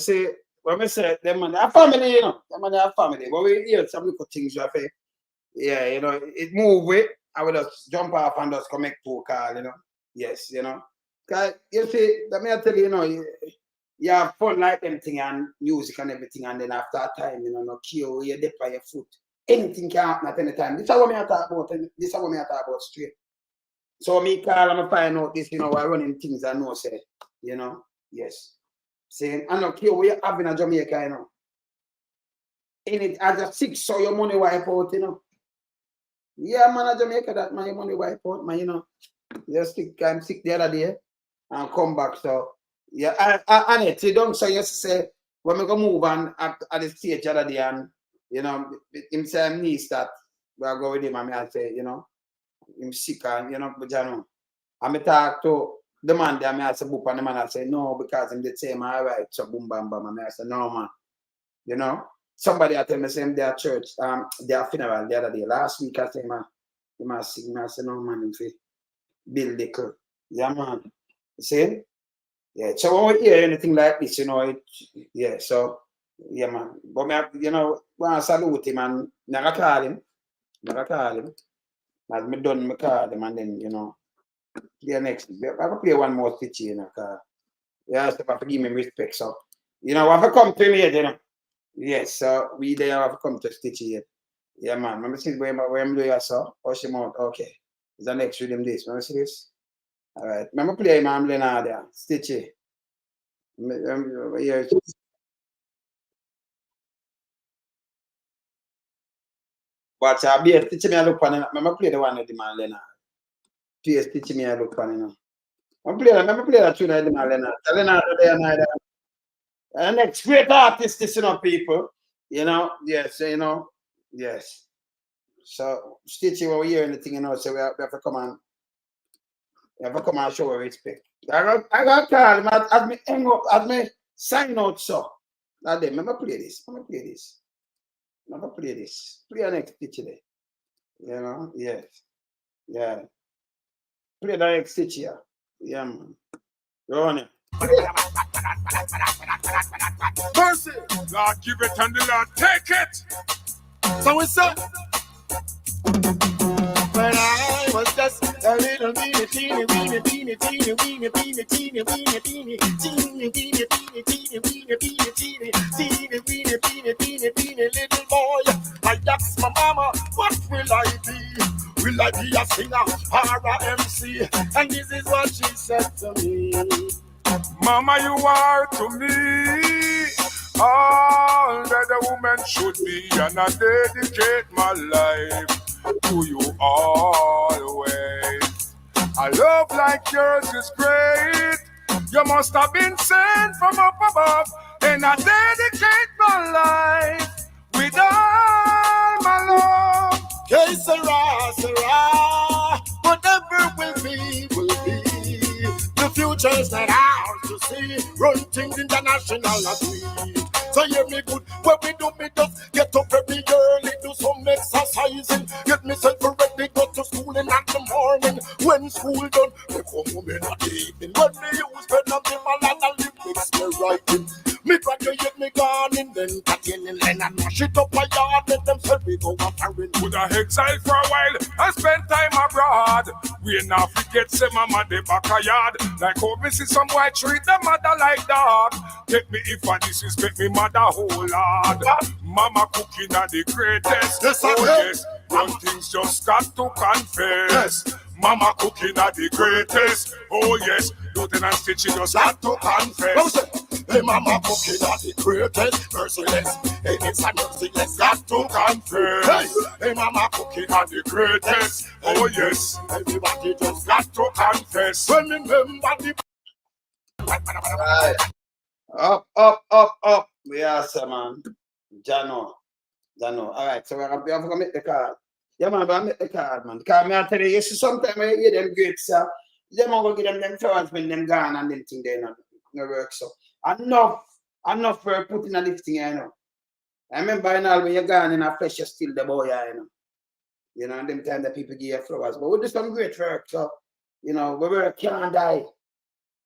see, when we say them man, a family, you know, them man a family. But we hear some little things you have, yeah, you know, it move with. I will just jump off and just connect to a call, you know. Yes, you know. Cause you see, let me tell you, you know, you have fun like them thing and music and everything, and then after a time, you know, no care where you dip on your foot. anything can happen at any time. This is what me I talk about. This is what me I talk about straight. So me call and find out this, while running things I know say, yes. Saying, I don't care what you have in Jamaica, In it as a 6, so your money wipe out, Yeah, man, Jamaica, that my money wipe out, man, Just I'm sick the other day and come back. So yeah, and it you don't say say when we go move on at the stage the other day and him say I'm niece that we are going with him and I say, him sick and but I talk to the man there, I say boop and the man I say no because him did say my right, so boom bam bam and I say no man. Somebody I tell me say their church, their funeral the other day. Last week I say man, he must sing, I say no man him fit build the club. Yeah, man. See? Yeah. So when we hear anything like this, yeah, so yeah, man. But me, want to salute him and never call him. As me done, me call him and then, yeah, next. I will play one more stitch, cause yeah, so I have to give him respect. So, I have to come to me, Yes, so we there have to come to stitch here. Yeah, man. Remember see where I'm doing so? Push him out. Okay. Is the next rhythm this? Remember see this? All right. Remember play my Leonard there. Stitchy. Yeah. But I'll be stitching me a look on it. Remember play the one with the man Leonard. Play stitching me a look on it. Remember play that tune with the man Leonard. Leonard there and the next great artist, people. Yes, yes. So Stitchy what we hear anything, so we have to come and show respect. I got call him as me hang up, as me sign out so. That day, remember play this. Play the next Stitchy there. Yes. Yeah. Play the next Stitchy here. Yeah, man. Go on it. Mercy, Lord give it and the Lord take it. So we say, when I was just a little teeny little boy, I asked my mama, what will I be? Will I be a singer or a MC? And this is what she said to me. Mama, you are to me all that a woman should be, and I dedicate my life to you always. A love like yours is great. You must have been sent from up above, and I dedicate my life with all my love. Que sera, sera, whatever will be, will be. The future's not ours to see. Run things international as we. So hear me good, what we do, me just get up every early, do some exercising, get myself ready, go to school in the morning. When school done, me come home in the evening. When me use pen and paper and Olympics, me writing. Me graduate, me gone in, then continuing, and mash it up a yard, let them sell me go a foreign. Would I exile for a while and spend time abroad? We now forget say mama de back a yard. Like how me see some boy treat the mother like dog. Take me if I disrespect me mother whole lord. Mama cooking are the greatest. Yes, yes. One thing's just got to confess. Yes. Mama cooking are the greatest. Oh yes. Lieutenant Stitchy just got to confess. Hey, mama cooking are the greatest. Merciless. Hey, it's a merciless. Got to confess. Hey, mama cooking are the greatest. Oh yes. Everybody just got to confess. Remember the Right. Up. Yes, man. Jano. All right, so we have to make the card. Yeah, man, but I make the card, man. Because I tell you, sometimes I hear them great, sir. Them will give them flowers when them gone and them thing they no work. So enough for putting a lifting, I remember when you're gone in a flesh, you're still the boy, and them time that people give you flowers. But we do some great work, so we work can't die.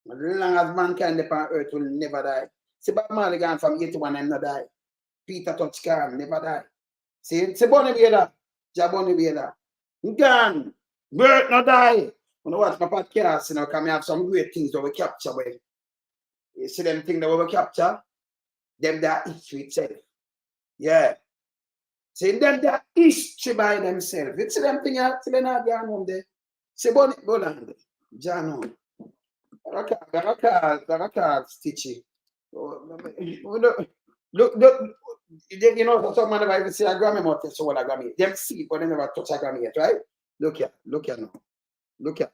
As long as mankind upon earth will never die. See, Bob Marley gone from 81 and not die. Peter Touchcan never die. See Bonnie Bader, Bonnie Bader. Gone. Work not die. When I watch my podcast, because I have some great things that we capture. You see them things that we capture? Them that history itself. Yeah. See, them that history by themselves. It's them thing out, they're not going home there. See, Boland, John, Baraka, Stitchy. Look, you know, some man about say a Grammy more so what a Grammy. Them see, but they never touch a Grammy yet, right? Look here now. Look here.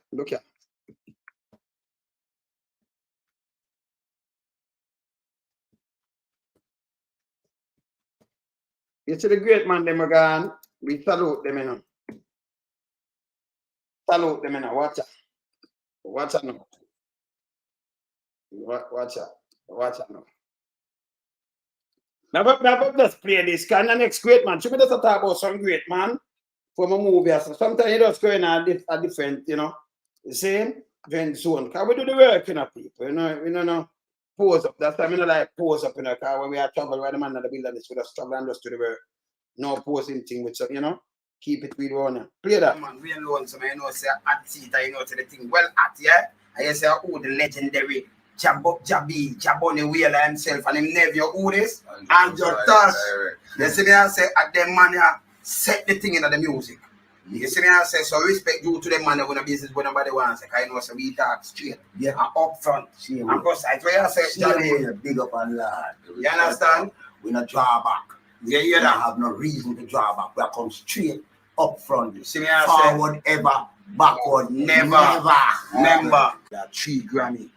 You see the great man, them again. We salute them, you know. Salute them, you know. Watch out now. Watch out now. Now, let's play this. Can the next great man? Should we just talk about some great man from a movie? So sometimes you just go in a different, you know, the same different zone. Because we do the work, you know, people. You know, pose up. That's why I mean, like pose up, you know, because when we are trouble, where the man in the building is with us, trouble and just do the work. No posing thing with, you know, keep it with one. Play that. Man, we alone, so I know, say, at seat, I know, say the thing well at, yeah? I say, oh, the legendary Jaboni Wheeler himself and him nephew who this and your touch. You see me I say at them man set the thing in the music. You see me I say so respect due to them man when a business when nobody wants. I know so we talk straight. Yeah, and up front. And plus I try to say big up and loud. You understand? We not draw back. Yeah, you don't have no reason to draw back. We come straight up front. You see me I say forward ever, backward never. Remember that 3 Grammy.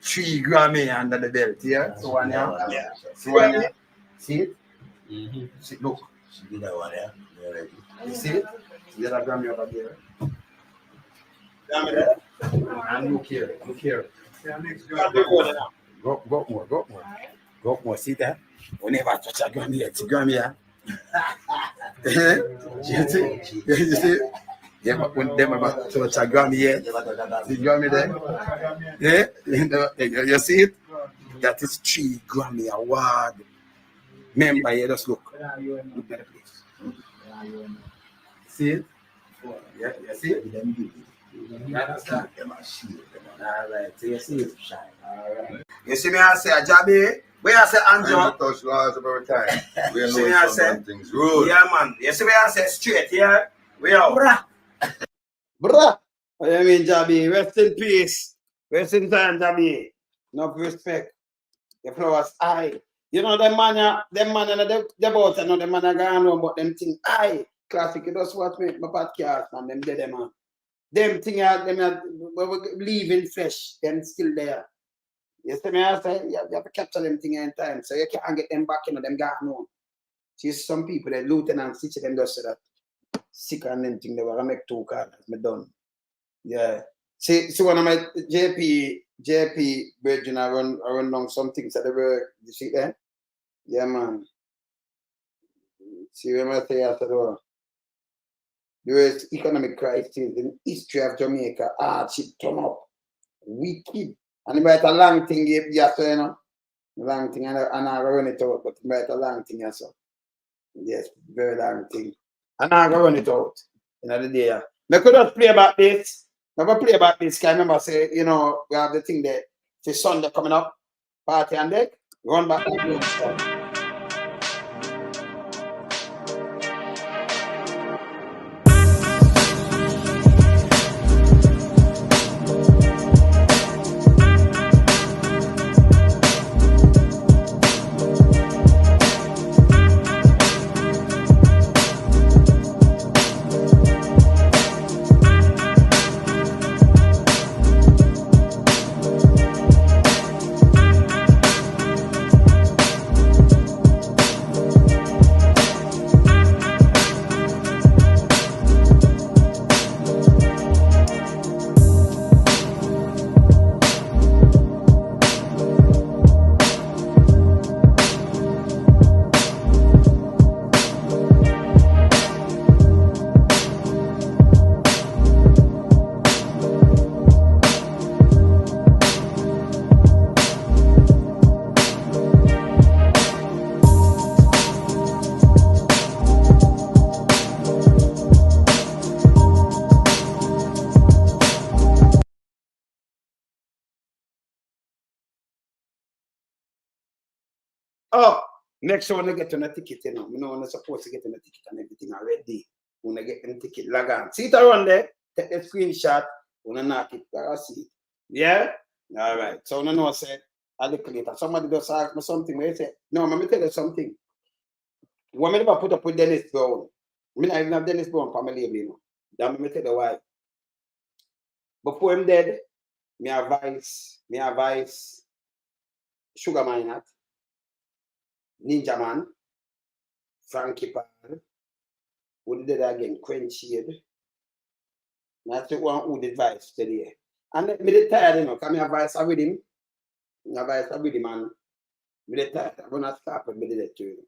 3 Grammy under the belt, yeah? So one, yeah. See one, yeah? See it? Mm-hmm. See, look. See that one, yeah? You see it? See that Grammy over there? Grammy there? And look here. Go more. See that? We never touch a Grammy yet. See Grammy, yeah? You see? Yeah, but when them about to touch a Grammy here, the Grammy there, yeah, you see it? That is 3 Grammy award. Remember, yeah, just look at the place. See it? Yeah, you see it? You understand? All right, so you see it shine. All right. You see me? I say a Jabby. Where I say Andrew? I touch laws every time. We see me? I say things rude. Yeah, man. You see me? I say straight. Yeah, we are. Bruh. I mean, Jabby, rest in peace. Rest in time, Jabby. Enough respect. The flowers high. You know, them man, they both, I know them man are gone on, but them thing high. Classic, you just watch me, my podcast, man, them dead, man. Them thing, them leaving flesh, them still there. You see me, I say, you have to capture them thing in time, so you can't get them back, you know, them gone on. See, some people, they lieutenant stitch them just so that. Sick and them thing they were make 2 cards, me done. Yeah. See one of my JP Virgin I run down some things at the work. You see that? Yeah, man. See what I say after the there is economic crisis in history of Jamaica. Hardship turn up. Wicked. And about a long thing yes, you know. Long thing and I run it out, but about a long thing yes. Yes, very long thing. And I'm going to run it out in the day. I could not play about this. Never play about this. Can I remember say, you know, we have the thing that the Sunday coming up, party and deck, run back like this. Oh, Next one, I get on a ticket, you know. You know, I'm not supposed to get on a ticket and everything already. When I get on the ticket, log on. See it around there, take the screenshot, when I knock it, I see it. Yeah? All right. So, I know I said, I look later. Somebody just ask me something, where I say, no, let me tell you something. When I never put up with Dennis Brown, I even have Dennis Brown for my label, you know. Then me tell you why. Before him dead, me advise Sugar Minot, Ninja Man, Frankie Paul, who did that again, Quench Shade. That's the one who did advice today. And me dey tired, you know, because me advice with him. Me advice with him, and me dey tired. I'm gonna stop and me did it to him.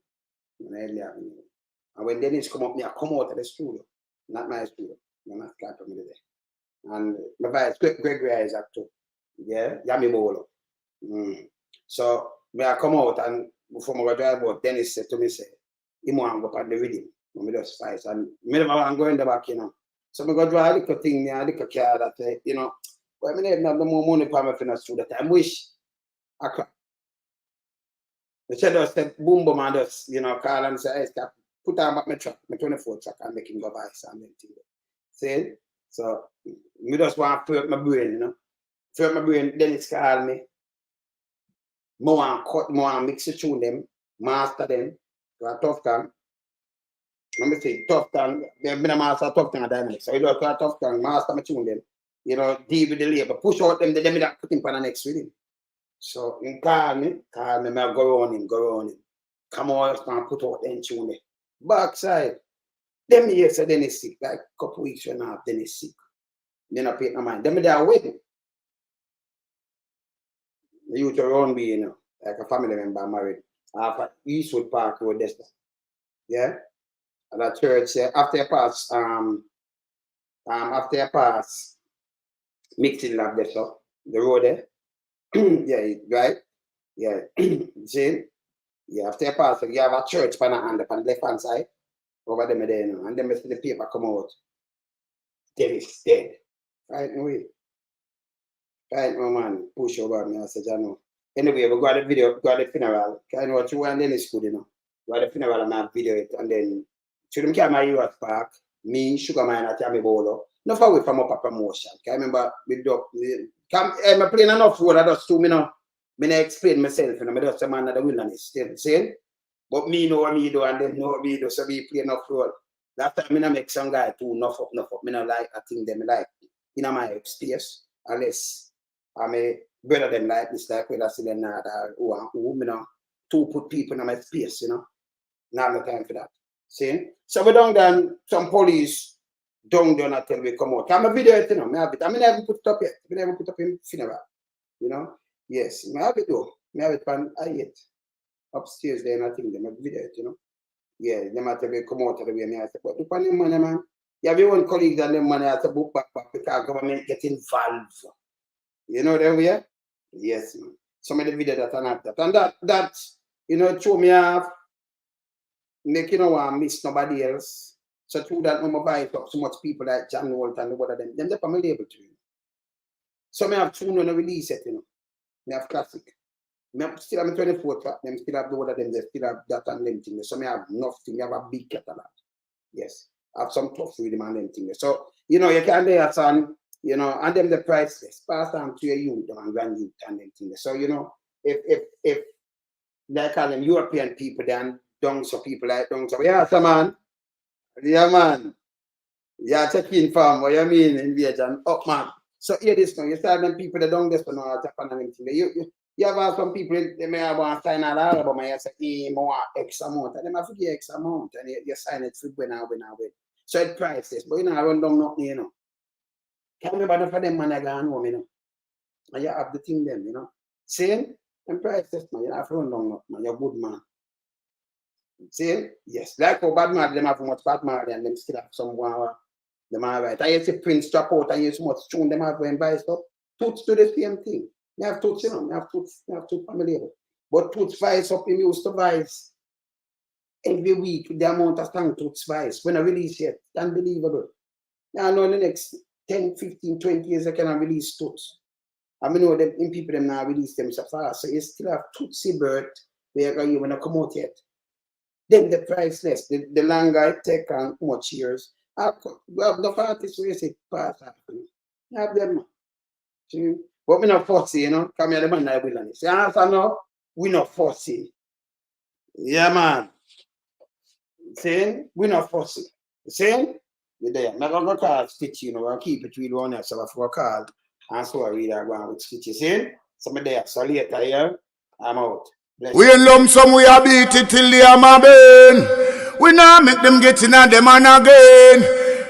And when Dennis come up, me I come out of the studio, not my studio. I'm not stop and me did it. And my advice, Gregory Isaac too. Yeah, Yami Bolo. So me I come out and before my drive out, Dennis said to me, say, he want to go on the rhythm. Me just fight. And me never want to go in the back, you know. So I go drive a little thing, a little car that, you know, but I mean, have no more money for my finance through that. I wish I could. The shadow said, boom, boom, and just, you know, call and say, hey, put on back my truck, my 24 truck, and make him go buy something. See? So, me just want to fill up my brain, you know. Fill up my brain, then it's call me. More and cut, more and mix it through them, master them, to a tough time. Let me say, tough time, they've been a master tough time at dynamic. So you do a tough time, master my tune them, you know, deal with the labor, push out them, then that put him on the next with him. So he call me, I go on him. Come on, and put out them tune them. Backside, them years then he's sick, like a couple weeks and a half, then he's sick. Then I pay no mind. Then they are waiting. The youth around me, you know, like a family member married. After Eastwood Park Road, this. Yeah? At that church, after you pass, mixing lab there, so the road there. Yeah, right? Yeah. See? Yeah, after you pass, you have a church on the left hand side. Over there, you know, and then you see the paper come out. Dennis dead. Right away. Right, my man, push over me. I said, I know. Anyway, we got the video, got the funeral. I know what you want, then it's good, you know. We got the funeral and I video it, and then to them came my US Park, me, Sugar Man, and Tammy Bolo. Not far away from up a promotion. I remember I'm playing enough road, I just do me now. I explain myself, you know, I just a man of the wilderness, see? But me know what me do, and them know what me do, so we play enough road. That time I make some guy too, enough up. I don't like, I think them like, in my space, unless I may better than like this, like when I see them now, who, you know, to put people in my space, you know. Not no time for that. See? So we don't done some police don't until we come out. I'm a video, you know, I have it. I mean, I haven't put it up yet. I haven't put up in funeral. You know? Yes, I have it though. I have it on I upstairs there, and I think them a video, you know. Yeah, they might have come out of the way. I said, but depending on money, man. You have your own colleagues and them money, I said, book back because government get involved. You know that way? Yes, man. Some of the video that are not that. And that, you know, throw me off, make you know, miss nobody else. So through that, I'm buy it up so much people like John Walt and what of them. Them they're label to you. So I have two on a release set, you know. I have classic. I still have 24 track, them still have the one of them, they still have that and them things. So I have nothing, I have a big catalog. Yes. I have some tough rhythm and them things. So, you know, you can do a song, you know, and them the priceless. Pass on to your youth and grand youth and them things. So, you know, if they call them European people, then dunks or people like dunks. So, yeah, so man. Yeah, man. Yeah, checking from what you mean in Vietnam. Oh, man. So, here this now. You start them people that don't get to know Japan and everything. You have some people, they may have one sign an album and you say, more X amount. And they might forget X amount. And you sign it for when. So it's priceless. But you know, I run down nothing, you know. Can't remember for them man I go home, you know. And you have the thing them, you know. Same and priceless, man. You have to run down nothing, man. You're a good man. Same? Yes. Like for bad man, them have much bad man and them still have some one. Them are right. I see Prince drop out and use much tune, them have when buy stuff. Toots do the same thing. You have toots, you know, you have toots family. But toots vice up, him used to vice every week with the amount of time toots vice. When I release it, unbelievable. Now I know in the next 10, 15, 20 years I can release toots. I mean, know them in people them now release them so fast. So you still have Tootsie Bird We are going to come out yet. Then the priceless, the longer it take and much years. Well, the artists will say pass happen. Have them. See? But we not fussy, you know. Come here, the man I will on it. See, answer now, we not fussy. Yeah, man. See? We not fussy. See? We're there. I'm not going to call Stitch, you know, I'll keep it with one else. So I for a call. And so I read that one with Stitch. See? So I'm there. So later here, I'm out. We in lump sum, we a beat it till the hammer burn. We now make them get in a them and again.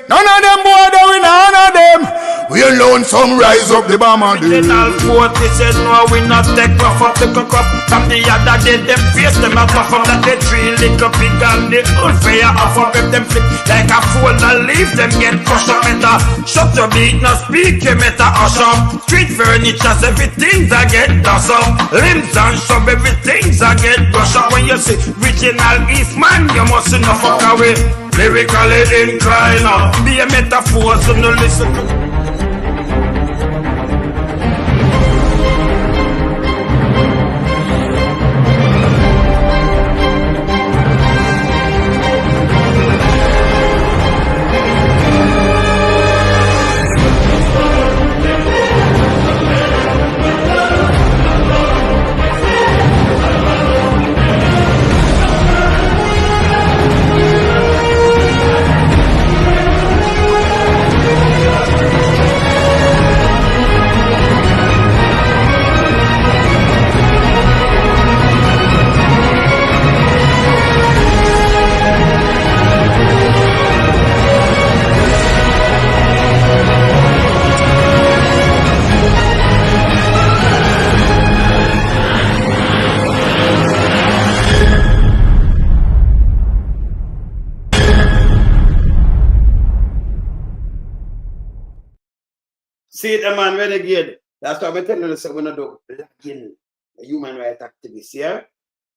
None of them boy, we none of them. We alone some rise up the bomber. Original quote, they said no, we not take rough up the cook up. From the other day, them face them a puff up. That they three little pig and the old fire off up. If them flip like a fool and leave them get crushed up. Meta, shut your beat, no speak, you meta hush up. Street furniture, everything's a get dust up. Limbs and shove, everything's a get brush up. When you see original Eastman, you must not fuck away. Lyrically inclined, be a metaphor, so no listen. See the man renegade. That's why I'm telling you, so we're not do blagging a human rights activist, yeah?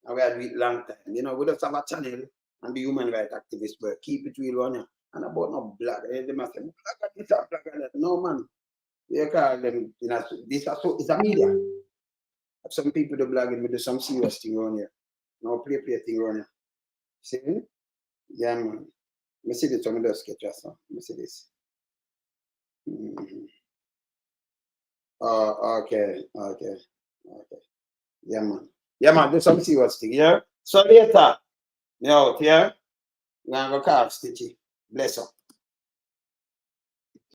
And we had it long time. You know, we just have a channel and be human rights activists, but keep it real on you. And about no black. They must say, black this and black that. No man. They call them, you know, this is a media. Some people do blagging, we do some serious thing around here. No play thing around here. See? Yeah, man. Let me see this one, just sketch us. Let me see this. Oh, okay. Yeah, man. Yeah, man, do some serious thing, yeah? So later, me out, yeah? I'm going to call Stitchy. Bless up.